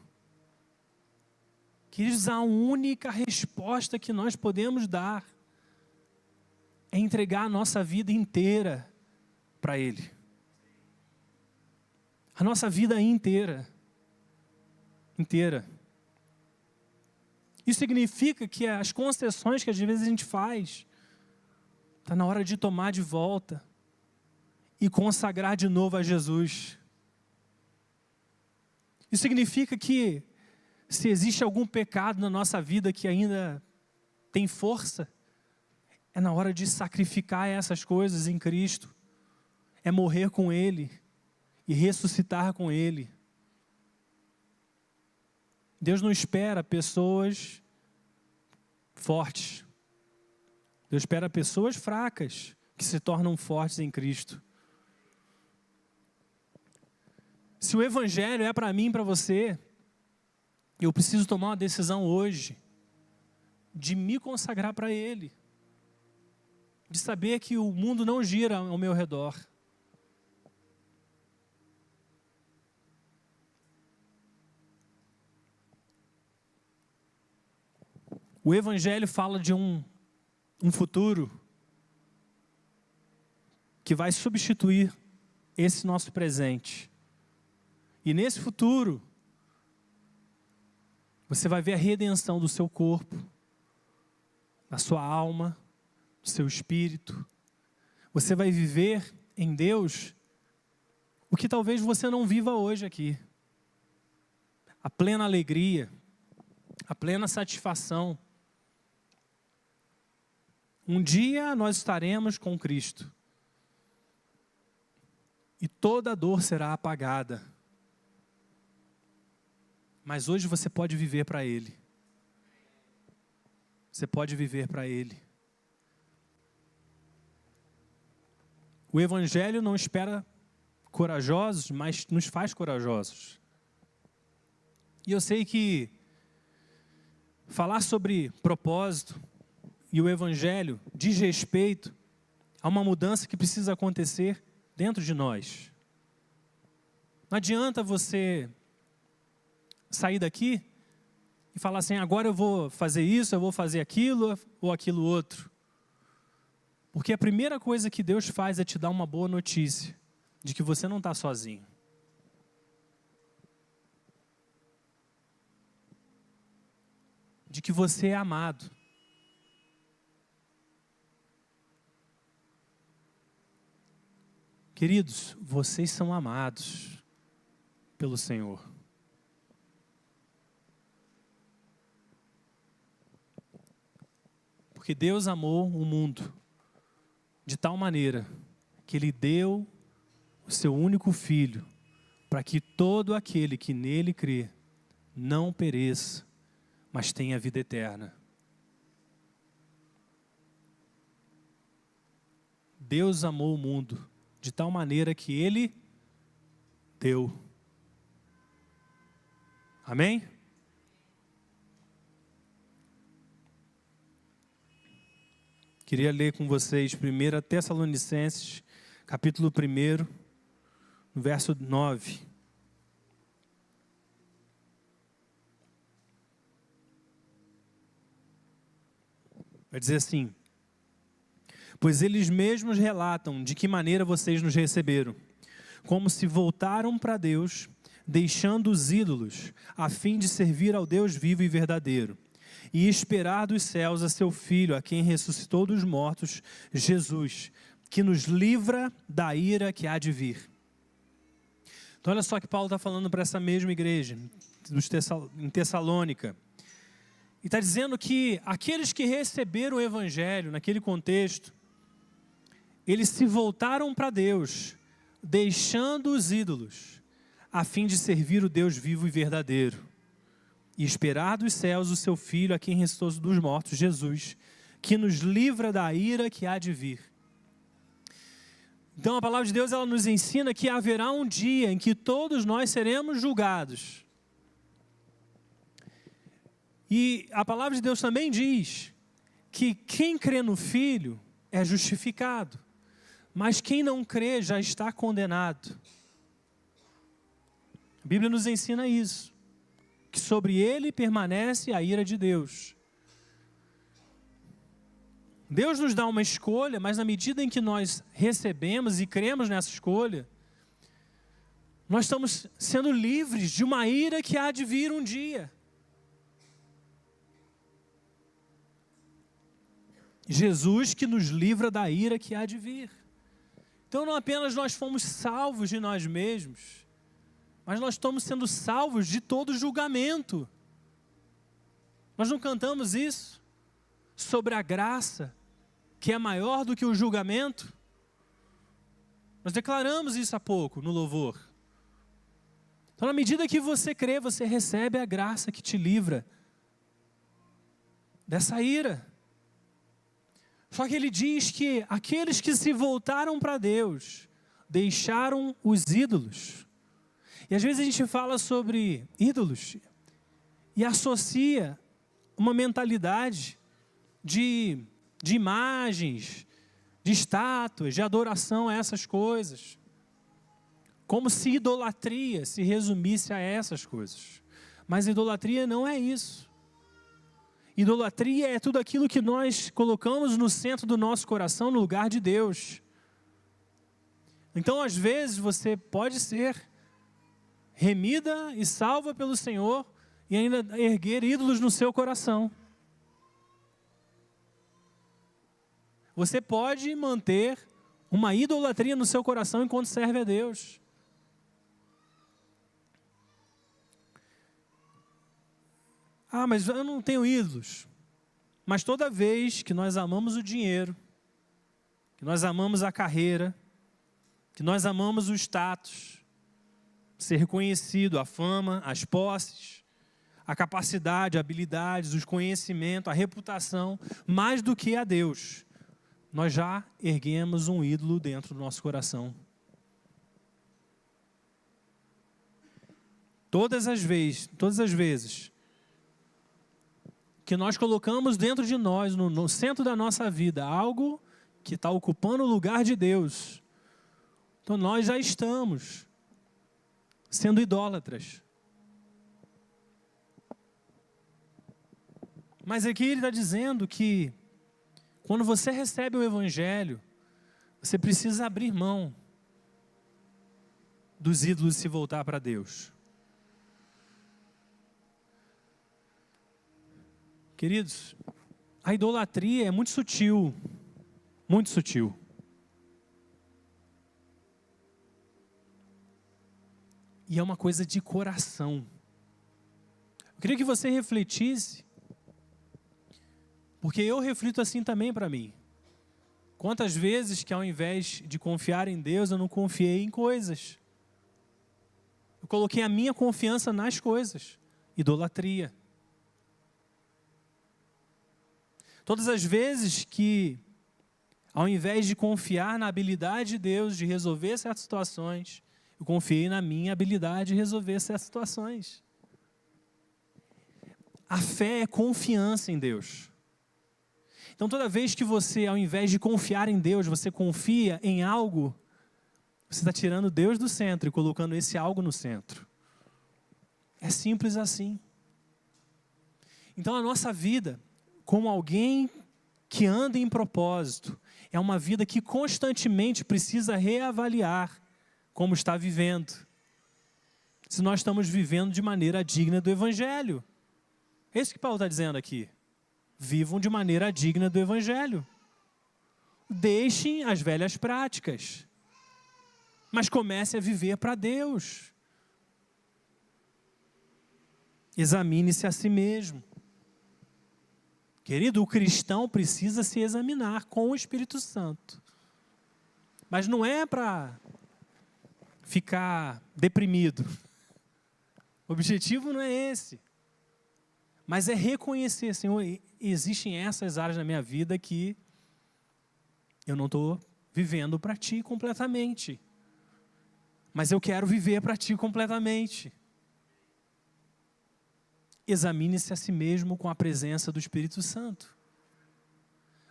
Queridos, a única resposta que nós podemos dar é entregar a nossa vida inteira para Ele. A nossa vida inteira. Isso significa que as concessões que às vezes a gente faz, está na hora de tomar de volta e consagrar de novo a Jesus. Isso significa que se existe algum pecado na nossa vida que ainda tem força, é na hora de sacrificar essas coisas em Cristo. é morrer com Ele e ressuscitar com Ele. Deus não espera pessoas fortes. Deus espera pessoas fracas que se tornam fortes em Cristo. Se o Evangelho é para mim e para você, eu preciso tomar uma decisão hoje de me consagrar para Ele. De saber que o mundo não gira ao meu redor. O Evangelho fala de um futuro que vai substituir esse nosso presente. E nesse futuro, você vai ver a redenção do seu corpo, da sua alma, do seu espírito. Você vai viver em Deus o que talvez você não viva hoje aqui. A plena alegria, a plena satisfação. Um dia nós estaremos com Cristo. E toda dor será apagada. Mas hoje você pode viver para Ele. Você pode viver para Ele. O Evangelho não espera corajosos, mas nos faz corajosos. E eu sei que falar sobre propósito e o Evangelho diz respeito a uma mudança que precisa acontecer dentro de nós. Não adianta você sair daqui e falar assim, agora eu vou fazer isso, eu vou fazer aquilo ou aquilo outro. Porque a primeira coisa que Deus faz é te dar uma boa notícia de que você não está sozinho. De que você é amado. Queridos, vocês são amados pelo Senhor. Porque Deus amou o mundo de tal maneira que Ele deu o seu único Filho, para que todo aquele que nele crê não pereça, mas tenha vida eterna. Deus amou o mundo de tal maneira que Ele deu. Amém? Queria ler com vocês 1 Tessalonicenses, capítulo 1, no verso 9. Vai dizer assim: pois eles mesmos relatam de que maneira vocês nos receberam, como se voltaram para Deus, deixando os ídolos, a fim de servir ao Deus vivo e verdadeiro, e esperar dos céus a seu Filho, a quem ressuscitou dos mortos, Jesus, que nos livra da ira que há de vir. Então olha só que Paulo está falando para essa mesma igreja, em Tessalônica. E está dizendo que aqueles que receberam o Evangelho, naquele contexto, eles se voltaram para Deus, deixando os ídolos, a fim de servir o Deus vivo e verdadeiro. E esperar dos céus o seu Filho, a quem ressuscitou dos mortos, Jesus, que nos livra da ira que há de vir. Então a palavra de Deus, ela nos ensina que haverá um dia em que todos nós seremos julgados. E a palavra de Deus também diz que quem crê no Filho é justificado, mas quem não crê já está condenado. A Bíblia nos ensina isso. Que sobre ele permanece a ira de Deus. Deus nos dá uma escolha, mas na medida em que nós recebemos e cremos nessa escolha, nós estamos sendo livres de uma ira que há de vir um dia. Jesus que nos livra da ira que há de vir. Então não apenas nós fomos salvos de nós mesmos, mas nós estamos sendo salvos de todo julgamento. Nós não cantamos isso? Sobre a graça, que é maior do que o julgamento? Nós declaramos isso há pouco no louvor. Então, na medida que você crê, você recebe a graça que te livra dessa ira. Só que ele diz que aqueles que se voltaram para Deus, deixaram os ídolos. E às vezes a gente fala sobre ídolos e associa uma mentalidade de imagens, de estátuas, de adoração a essas coisas. Como se idolatria se resumisse a essas coisas. Mas idolatria não é isso. Idolatria é tudo aquilo que nós colocamos no centro do nosso coração, no lugar de Deus. Então, às vezes, você pode ser remida e salva pelo Senhor e ainda erguer ídolos no seu coração. Você pode manter uma idolatria no seu coração enquanto serve a Deus. Ah, mas eu não tenho ídolos. Mas toda vez que nós amamos o dinheiro, que nós amamos a carreira, que nós amamos o status, ser reconhecido, a fama, as posses, a capacidade, habilidades, os conhecimentos, a reputação, mais do que a Deus, nós já erguemos um ídolo dentro do nosso coração. Todas as vezes que nós colocamos dentro de nós, no centro da nossa vida, algo que está ocupando o lugar de Deus, então nós já estamos sendo idólatras. Mas aqui ele está dizendo que quando você recebe o Evangelho, você precisa abrir mão dos ídolos e se voltar para Deus. Queridos, a idolatria é muito sutil, muito sutil. E é uma coisa de coração. Eu queria que você refletisse, porque eu reflito assim também para mim. Quantas vezes que ao invés de confiar em Deus, eu não confiei em coisas. Eu coloquei a minha confiança nas coisas. Idolatria. Todas as vezes que, ao invés de confiar na habilidade de Deus de resolver certas situações, eu confiei na minha habilidade de resolver certas situações. A fé é confiança em Deus. Então, toda vez que você, ao invés de confiar em Deus, você confia em algo, você está tirando Deus do centro e colocando esse algo no centro. É simples assim. Então, a nossa vida, como alguém que anda em propósito, é uma vida que constantemente precisa reavaliar como está vivendo. Se nós estamos vivendo de maneira digna do Evangelho. É isso que Paulo está dizendo aqui. Vivam de maneira digna do Evangelho. Deixem as velhas práticas. Mas comece a viver para Deus. Examine-se a si mesmo. Querido, o cristão precisa se examinar com o Espírito Santo. Mas não é para ficar deprimido. O objetivo não é esse. Mas é reconhecer, Senhor, existem essas áreas na minha vida que eu não estou vivendo para Ti completamente. Mas eu quero viver para Ti completamente. Examine-se a si mesmo com a presença do Espírito Santo.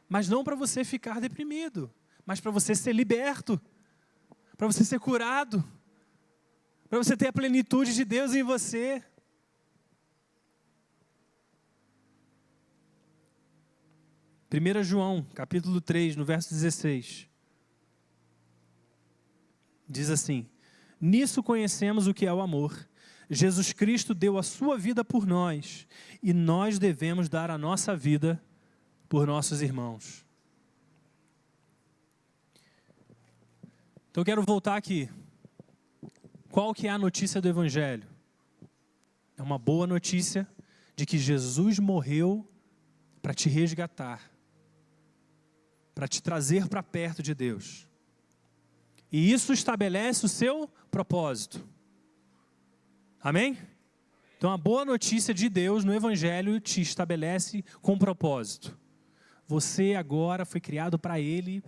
Mas não para você ficar deprimido, mas para você ser liberto, para você ser curado, para você ter a plenitude de Deus em você. Primeira João, capítulo 3, no verso 16. Diz assim: nisso conhecemos o que é o amor. Jesus Cristo deu a sua vida por nós, e nós devemos dar a nossa vida por nossos irmãos. Então eu quero voltar aqui. Qual que é a notícia do Evangelho? É uma boa notícia de que Jesus morreu para te resgatar, para te trazer para perto de Deus. E isso estabelece o seu propósito. Amém? Então a boa notícia de Deus no Evangelho te estabelece com propósito. Você agora foi criado para Ele,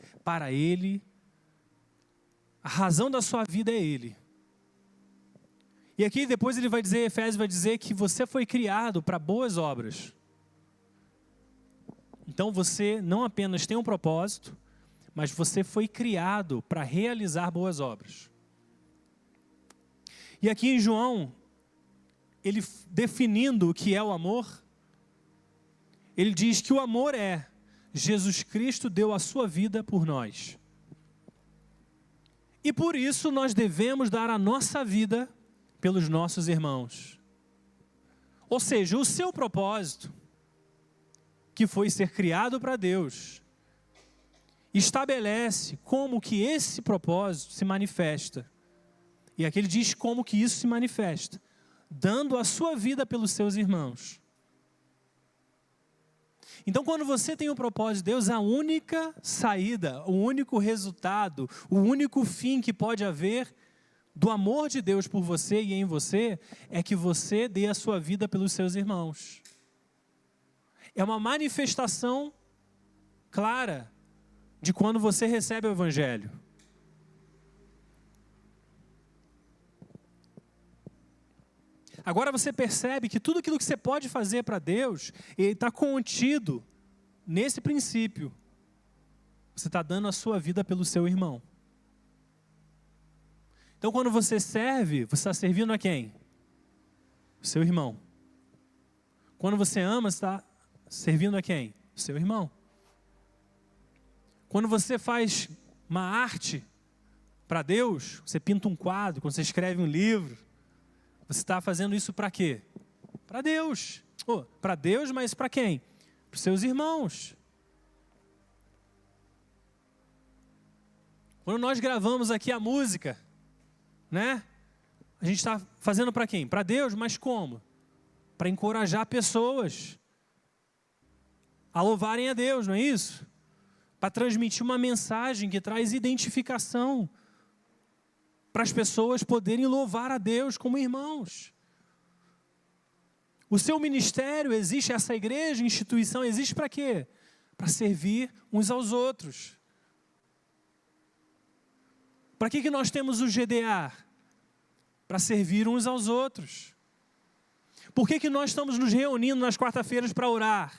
a razão da sua vida é Ele. E aqui depois ele vai dizer, Efésios vai dizer que você foi criado para boas obras. Então você não apenas tem um propósito, mas você foi criado para realizar boas obras. E aqui em João, ele definindo o que é o amor, ele diz que o amor é Jesus Cristo deu a sua vida por nós. E por isso nós devemos dar a nossa vida pelos nossos irmãos. Ou seja, o seu propósito, que foi ser criado para Deus, estabelece como que esse propósito se manifesta. E aqui ele diz como que isso se manifesta. Dando a sua vida pelos seus irmãos. Então, quando você tem um propósito de Deus, a única saída, o único resultado, o único fim que pode haver do amor de Deus por você e em você, é que você dê a sua vida pelos seus irmãos. É uma manifestação clara de quando você recebe o Evangelho. Agora você percebe que tudo aquilo que você pode fazer para Deus, ele está contido nesse princípio. Você está dando a sua vida pelo seu irmão. Então quando você serve, você está servindo a quem? O seu irmão. Quando você ama, você está servindo a quem? O seu irmão. Quando você faz uma arte para Deus, você pinta um quadro, quando você escreve um livro, você está fazendo isso para quê? Para Deus. Para Deus, mas para quem? Para os seus irmãos. Quando nós gravamos aqui a música, né? A gente está fazendo para quem? Para Deus, mas como? Para encorajar pessoas a louvarem a Deus, não é isso? Para transmitir uma mensagem que traz identificação, para as pessoas poderem louvar a Deus como irmãos. O seu ministério existe, essa igreja, instituição, existe para quê? Para servir uns aos outros. Para que nós temos o GDA? Para servir uns aos outros. Por que nós estamos nos reunindo nas quarta-feiras para orar?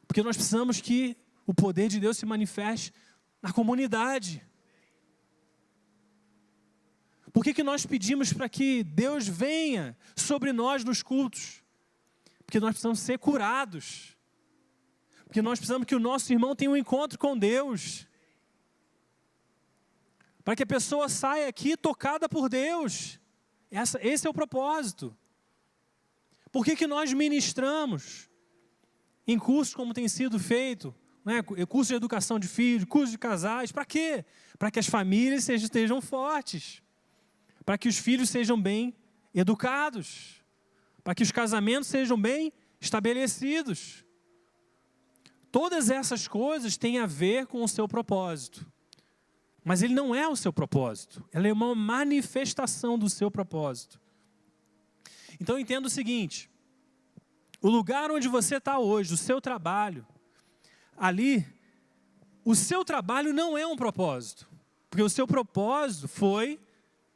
Porque nós precisamos que o poder de Deus se manifeste na comunidade. Por que nós pedimos para que Deus venha sobre nós nos cultos? Porque nós precisamos ser curados. Porque nós precisamos que o nosso irmão tenha um encontro com Deus. Para que a pessoa saia aqui tocada por Deus. Esse é o propósito. Por que nós ministramos em cursos como tem sido feito? Né? Curso de educação de filhos, curso de casais. Para quê? Para que as famílias estejam fortes. Para que os filhos sejam bem educados, para que os casamentos sejam bem estabelecidos. Todas essas coisas têm a ver com o seu propósito. Mas ele não é o seu propósito, ela é uma manifestação do seu propósito. Então entenda o seguinte, o lugar onde você está hoje, o seu trabalho, ali, o seu trabalho não é um propósito, porque o seu propósito foi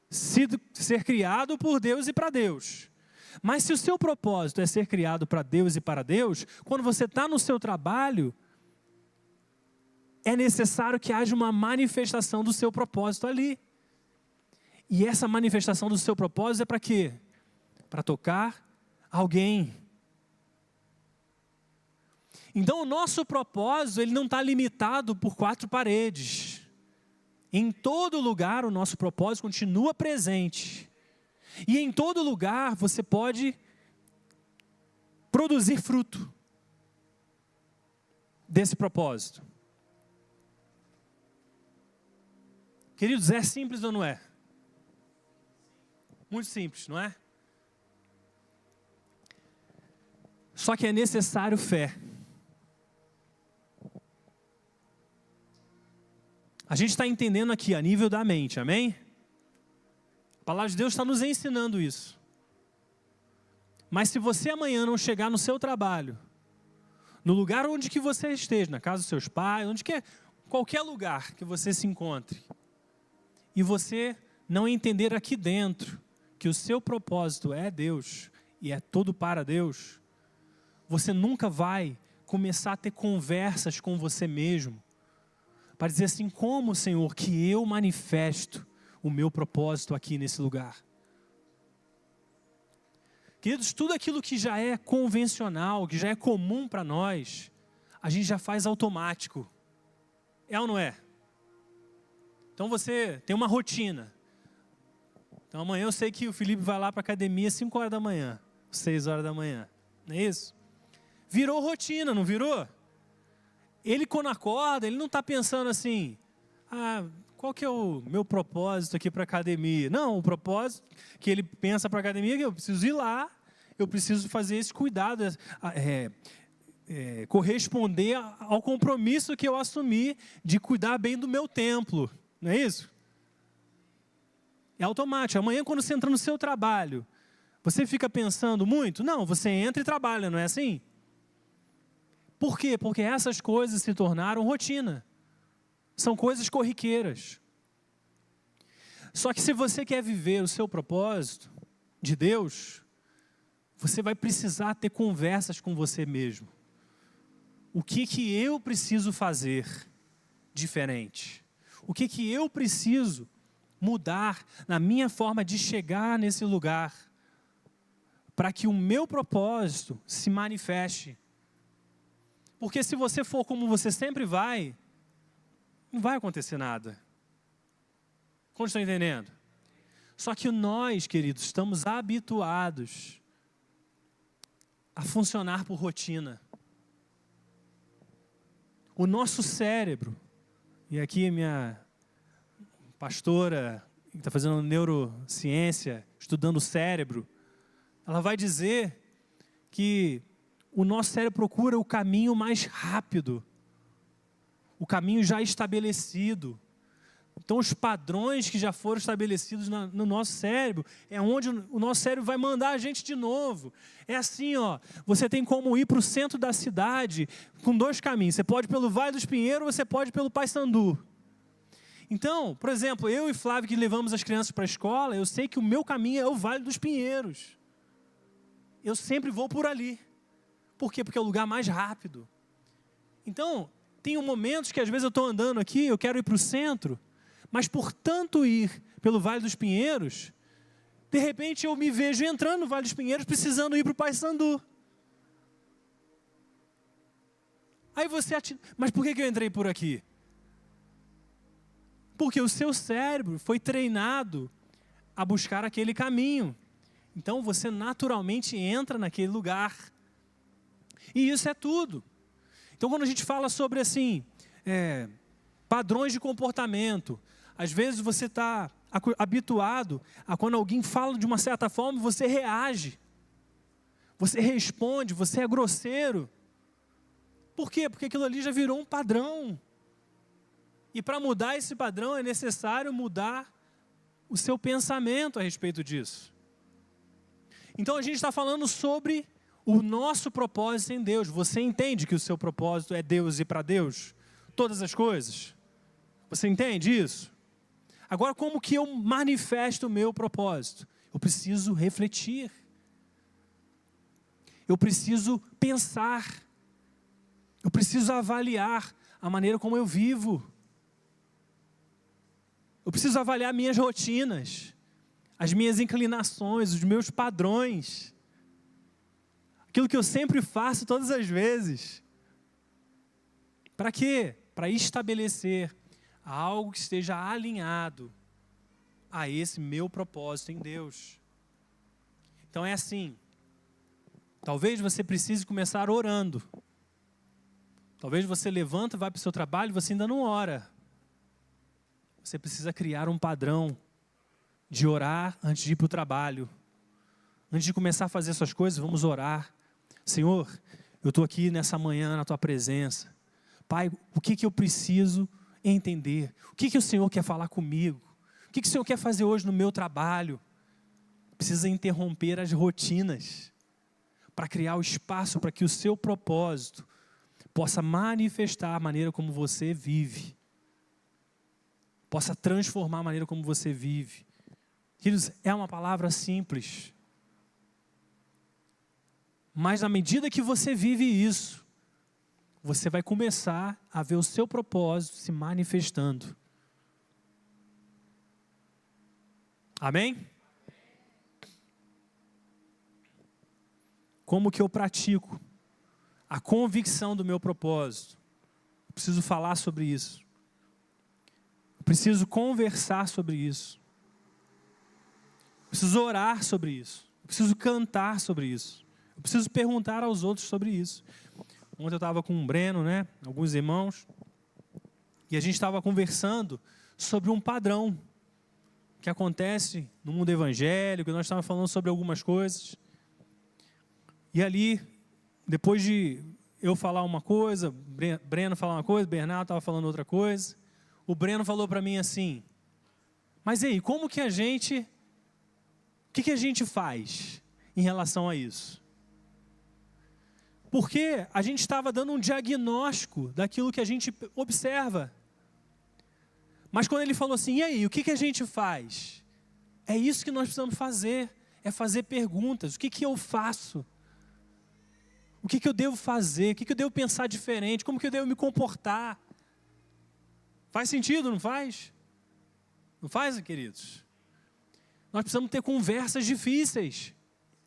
ser criado por Deus e para Deus. Mas se o seu propósito é ser criado para Deus e para Deus, quando você está no seu trabalho, é necessário que haja uma manifestação do seu propósito ali. E essa manifestação do seu propósito é para quê? Para tocar alguém. Então o nosso propósito, ele não está limitado por 4 paredes. Em todo lugar o nosso propósito continua presente. E em todo lugar você pode produzir fruto desse propósito. Queridos, é simples ou não é? Muito simples, não é? Só que é necessário fé. A gente está entendendo aqui a nível da mente, amém? A palavra de Deus está nos ensinando isso. Mas se você amanhã não chegar no seu trabalho, no lugar onde que você esteja, na casa dos seus pais, onde quer, qualquer lugar que você se encontre, e você não entender aqui dentro que o seu propósito é Deus e é todo para Deus, você nunca vai começar a ter conversas com você mesmo para dizer assim, como, Senhor, que eu manifesto o meu propósito aqui nesse lugar. Queridos, tudo aquilo que já é convencional, que já é comum para nós, a gente já faz automático. É ou não é? Então você tem uma rotina. Então amanhã eu sei que o Felipe vai lá para a academia às 5 horas da manhã, 6 horas da manhã. Não é isso? Virou rotina, não virou? Ele quando acorda, ele não está pensando assim, qual que é o meu propósito aqui para a academia? Não, o propósito que ele pensa para a academia é que eu preciso ir lá, eu preciso fazer esse cuidado, corresponder ao compromisso que eu assumi de cuidar bem do meu templo. Não é isso? É automático. Amanhã, quando você entra no seu trabalho, você fica pensando muito? Não, você entra e trabalha, não é assim? Por quê? Porque essas coisas se tornaram rotina. São coisas corriqueiras. Só que se você quer viver o seu propósito de Deus, você vai precisar ter conversas com você mesmo. O que eu preciso fazer diferente? O que eu preciso mudar na minha forma de chegar nesse lugar para que o meu propósito se manifeste? Porque se você for como você sempre vai, não vai acontecer nada. Como estão entendendo? Só que nós, queridos, estamos habituados a funcionar por rotina. O nosso cérebro, e aqui minha pastora, que está fazendo neurociência, estudando o cérebro, ela vai dizer que o nosso cérebro procura o caminho mais rápido, o caminho já estabelecido. Então, os padrões que já foram estabelecidos no nosso cérebro, é onde o nosso cérebro vai mandar a gente de novo. É assim, você tem como ir para o centro da cidade com 2 caminhos. Você pode ir pelo Vale dos Pinheiros ou você pode ir pelo Paissandu. Então, por exemplo, eu e Flávio que levamos as crianças para a escola, eu sei que o meu caminho é o Vale dos Pinheiros. Eu sempre vou por ali. Por quê? Porque é o lugar mais rápido. Então, tem momentos que às vezes eu estou andando aqui, eu quero ir para o centro, mas por tanto ir pelo Vale dos Pinheiros, de repente eu me vejo entrando no Vale dos Pinheiros, precisando ir para o Paissandu. Aí você mas por que eu entrei por aqui? Porque o seu cérebro foi treinado a buscar aquele caminho. Então você naturalmente entra naquele lugar. E isso é tudo. Então quando a gente fala sobre assim, padrões de comportamento, às vezes você está habituado a quando alguém fala de uma certa forma, você reage. Você responde, você é grosseiro. Por quê? Porque aquilo ali já virou um padrão. E para mudar esse padrão é necessário mudar o seu pensamento a respeito disso. Então a gente está falando sobre o nosso propósito em Deus. Você entende que o seu propósito é Deus e para Deus? Todas as coisas? Você entende isso? Agora, como que eu manifesto o meu propósito? Eu preciso refletir. Eu preciso pensar. Eu preciso avaliar a maneira como eu vivo. Eu preciso avaliar minhas rotinas, as minhas inclinações, os meus padrões. Aquilo que eu sempre faço todas as vezes. Para quê? Para estabelecer algo que esteja alinhado a esse meu propósito em Deus. Então é assim. Talvez você precise começar orando. Talvez você levanta, vai para o seu trabalho e você ainda não ora. Você precisa criar um padrão de orar antes de ir para o trabalho. Antes de começar a fazer suas coisas, vamos orar. Senhor, eu estou aqui nessa manhã na Tua presença. Pai, o que eu preciso entender o que o Senhor quer falar comigo, o que o Senhor quer fazer hoje no meu trabalho. Precisa interromper as rotinas para criar o espaço para que o seu propósito possa manifestar a maneira como você vive, possa transformar a maneira como você vive. Queridos, é uma palavra simples, mas na medida que você vive isso, você vai começar a ver o seu propósito se manifestando. Amém? Como que eu pratico a convicção do meu propósito? Eu preciso falar sobre isso. Eu preciso conversar sobre isso. Eu preciso orar sobre isso. Eu preciso cantar sobre isso. Eu preciso perguntar aos outros sobre isso. Ontem eu estava com o Breno, alguns irmãos, e a gente estava conversando sobre um padrão que acontece no mundo evangélico. Nós estávamos falando sobre algumas coisas. E ali, depois de eu falar uma coisa, Breno falar uma coisa, Bernardo estava falando outra coisa, o Breno falou para mim assim: mas e aí, como que a gente, o que a gente faz em relação a isso? Porque a gente estava dando um diagnóstico daquilo que a gente observa. Mas quando ele falou assim, e aí, o que a gente faz? É isso que nós precisamos fazer, é fazer perguntas. O que eu faço? O que eu devo fazer? O que eu devo pensar diferente? Como que eu devo me comportar? Faz sentido, não faz? Não faz, queridos? Nós precisamos ter conversas difíceis.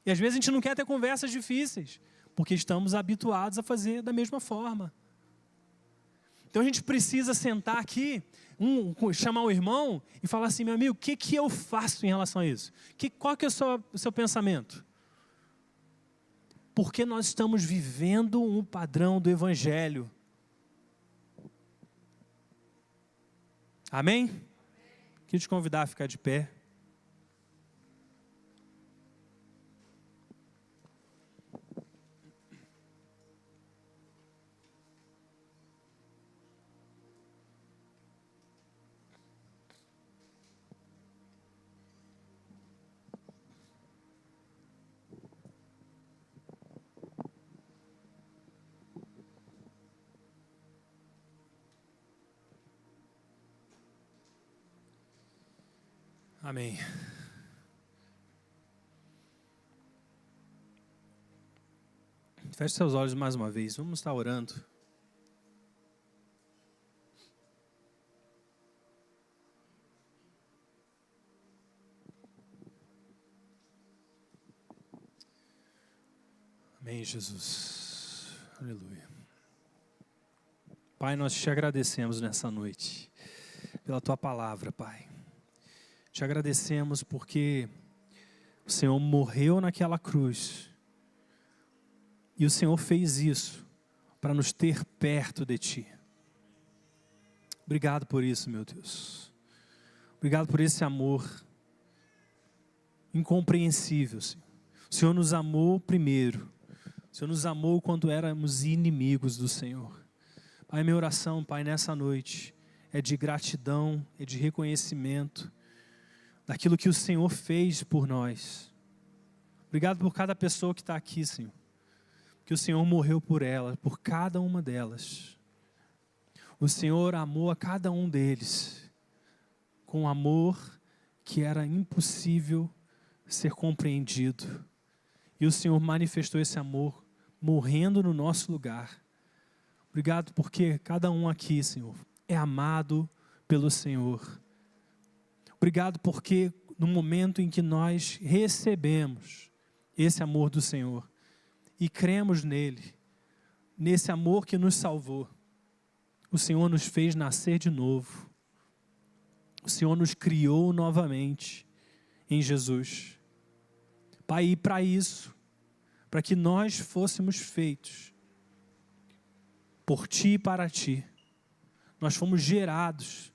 E às vezes a gente não quer ter conversas difíceis, porque estamos habituados a fazer da mesma forma. Então a gente precisa sentar aqui, chamar um irmão e falar assim: meu amigo, o que eu faço em relação a isso? Qual que é o seu pensamento? Porque nós estamos vivendo um padrão do Evangelho. Amém? Queria te convidar a ficar de pé. Amém. Feche seus olhos mais uma vez. Vamos estar orando. Amém, Jesus. Aleluia. Pai, nós te agradecemos nessa noite pela tua palavra, Pai. Te agradecemos porque o Senhor morreu naquela cruz. E o Senhor fez isso para nos ter perto de Ti. Obrigado por isso, meu Deus. Obrigado por esse amor incompreensível, Senhor. O Senhor nos amou primeiro. O Senhor nos amou quando éramos inimigos do Senhor. Pai, minha oração, Pai, nessa noite é de gratidão, é de reconhecimento daquilo que o Senhor fez por nós. Obrigado por cada pessoa que está aqui, Senhor. Que o Senhor morreu por ela, por cada uma delas. O Senhor amou a cada um deles com um amor que era impossível ser compreendido. E o Senhor manifestou esse amor morrendo no nosso lugar. Obrigado porque cada um aqui, Senhor, é amado pelo Senhor. Obrigado porque no momento em que nós recebemos esse amor do Senhor e cremos nele, nesse amor que nos salvou, o Senhor nos fez nascer de novo. O Senhor nos criou novamente em Jesus. Pai, e para isso, para que nós fôssemos feitos por Ti e para Ti, nós fomos gerados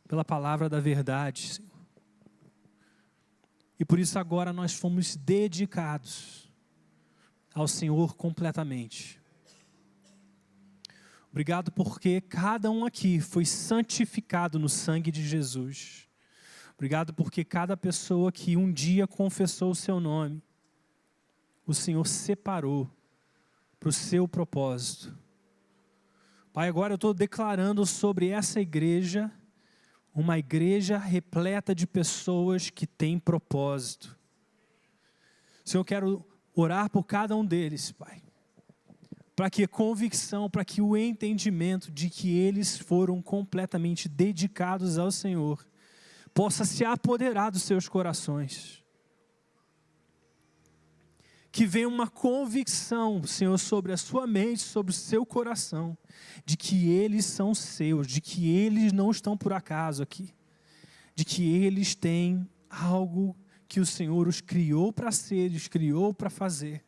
pela palavra da verdade, Senhor. E por isso agora nós fomos dedicados ao Senhor completamente. Obrigado porque cada um aqui foi santificado no sangue de Jesus. Obrigado porque cada pessoa que um dia confessou o seu nome, o Senhor separou para o seu propósito. Pai, agora eu estou declarando sobre essa igreja, uma igreja repleta de pessoas que têm propósito. Senhor, eu quero orar por cada um deles, Pai, para que a convicção, para que o entendimento de que eles foram completamente dedicados ao Senhor, possa se apoderar dos seus corações. Que venha uma convicção, Senhor, sobre a sua mente, sobre o seu coração, de que eles são seus, de que eles não estão por acaso aqui, de que eles têm algo que o Senhor os criou para ser, os criou para fazer.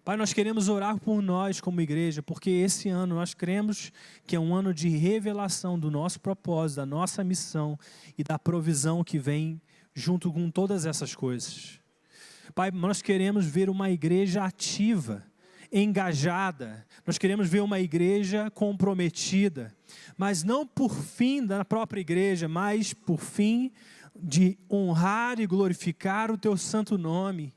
Pai, nós queremos orar por nós como igreja, porque esse ano nós cremos que é um ano de revelação do nosso propósito, da nossa missão e da provisão que vem junto com todas essas coisas. Pai, nós queremos ver uma igreja ativa, engajada, nós queremos ver uma igreja comprometida, mas não por fim da própria igreja, mas por fim de honrar e glorificar o Teu santo nome,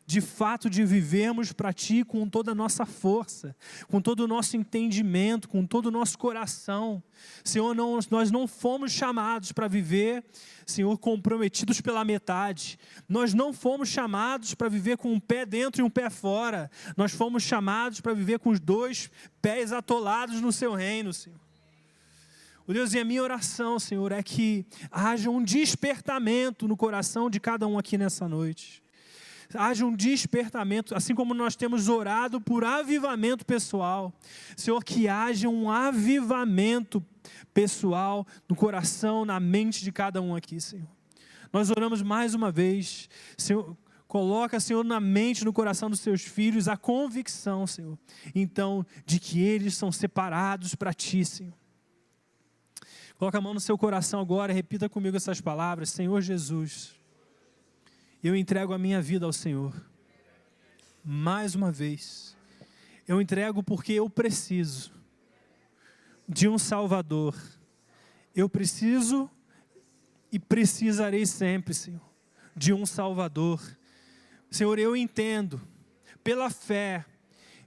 de fato de vivermos para Ti com toda a nossa força, com todo o nosso entendimento, com todo o nosso coração. Senhor, nós não fomos chamados para viver, Senhor, comprometidos pela metade. Nós não fomos chamados para viver com um pé dentro e um pé fora. Nós fomos chamados para viver com os dois pés atolados no Seu reino, Senhor. O Deus, e a minha oração, Senhor, é que haja um despertamento no coração de cada um aqui nessa noite. Haja um despertamento, assim como nós temos orado por avivamento pessoal. Senhor, que haja um avivamento pessoal no coração, na mente de cada um aqui, Senhor. Nós oramos mais uma vez, Senhor, coloca, Senhor, na mente, no coração dos Seus filhos, a convicção, Senhor, então, de que eles são separados para Ti, Senhor. Coloca a mão no seu coração agora, repita comigo essas palavras: Senhor Jesus, eu entrego a minha vida ao Senhor. Mais uma vez, eu entrego porque eu preciso de um Salvador. Eu preciso e precisarei sempre, Senhor, de um Salvador. Senhor, eu entendo, pela fé,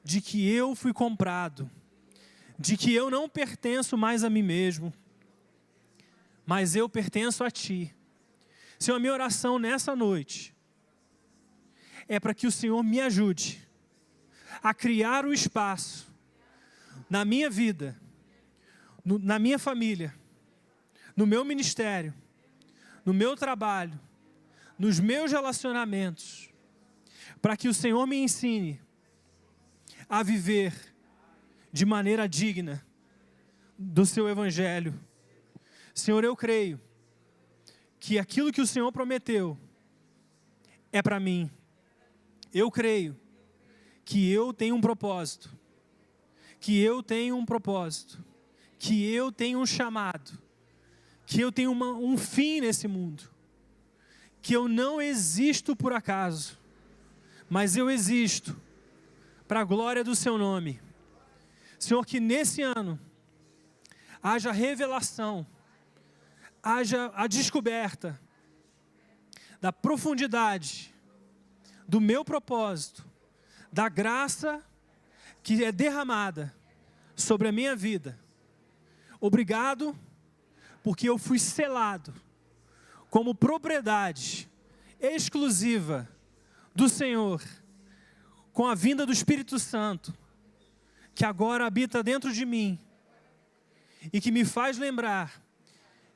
de que eu fui comprado, de que eu não pertenço mais a mim mesmo, mas eu pertenço a Ti. Senhor, a minha oração nessa noite é para que o Senhor me ajude a criar um espaço na minha vida, na minha família, no meu ministério, no meu trabalho, nos meus relacionamentos, para que o Senhor me ensine a viver de maneira digna do Seu Evangelho. Senhor, eu creio que aquilo que o Senhor prometeu é para mim. Eu creio que eu tenho um propósito, que eu tenho um propósito, que eu tenho um chamado, que eu tenho um fim nesse mundo, que eu não existo por acaso, mas eu existo para a glória do Seu nome. Senhor, que nesse ano haja revelação, haja a descoberta da profundidade do meu propósito, da graça que é derramada sobre a minha vida. Obrigado, porque eu fui selado como propriedade exclusiva do Senhor, com a vinda do Espírito Santo, que agora habita dentro de mim e que me faz lembrar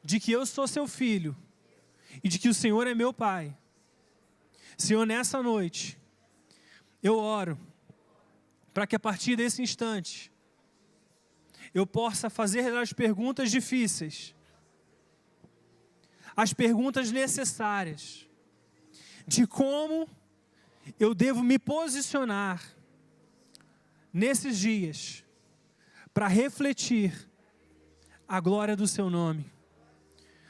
de que eu sou Seu filho e de que o Senhor é meu Pai. Senhor, nessa noite, eu oro para que a partir desse instante eu possa fazer as perguntas difíceis, as perguntas necessárias, de como eu devo me posicionar nesses dias para refletir a glória do Seu nome.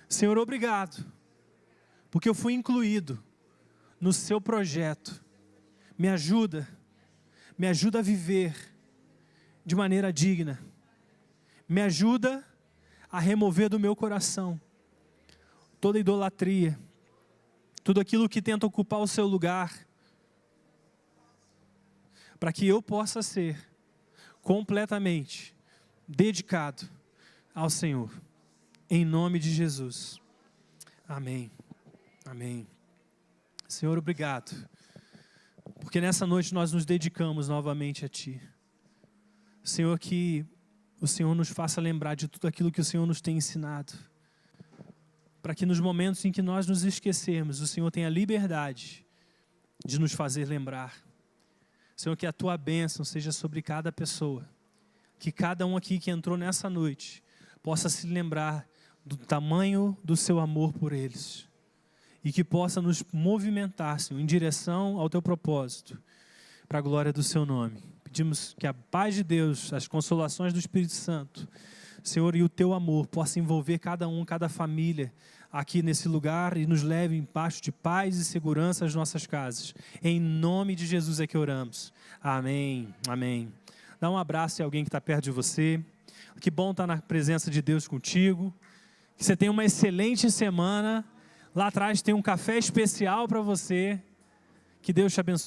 Senhor, obrigado, porque eu fui incluído no Seu projeto. Me ajuda a viver de maneira digna. Me ajuda a remover do meu coração toda idolatria, tudo aquilo que tenta ocupar o seu lugar, para que eu possa ser completamente dedicado ao Senhor. Em nome de Jesus. Amém. Amém. Senhor, obrigado, porque nessa noite nós nos dedicamos novamente a Ti. Senhor, que o Senhor nos faça lembrar de tudo aquilo que o Senhor nos tem ensinado, para que nos momentos em que nós nos esquecermos, o Senhor tenha liberdade de nos fazer lembrar. Senhor, que a Tua bênção seja sobre cada pessoa, que cada um aqui que entrou nessa noite possa se lembrar do tamanho do Seu amor por eles, e que possa nos movimentar, Senhor, em direção ao Teu propósito, para a glória do Seu nome. Pedimos que a paz de Deus, as consolações do Espírito Santo, Senhor, e o Teu amor possa envolver cada um, cada família aqui nesse lugar e nos leve em paz de paz e segurança às nossas casas. Em nome de Jesus é que oramos. Amém. Amém. Dá um abraço a alguém que está perto de você. Que bom estar na presença de Deus contigo. Que você tenha uma excelente semana. Lá atrás tem um café especial para você. Que Deus te abençoe.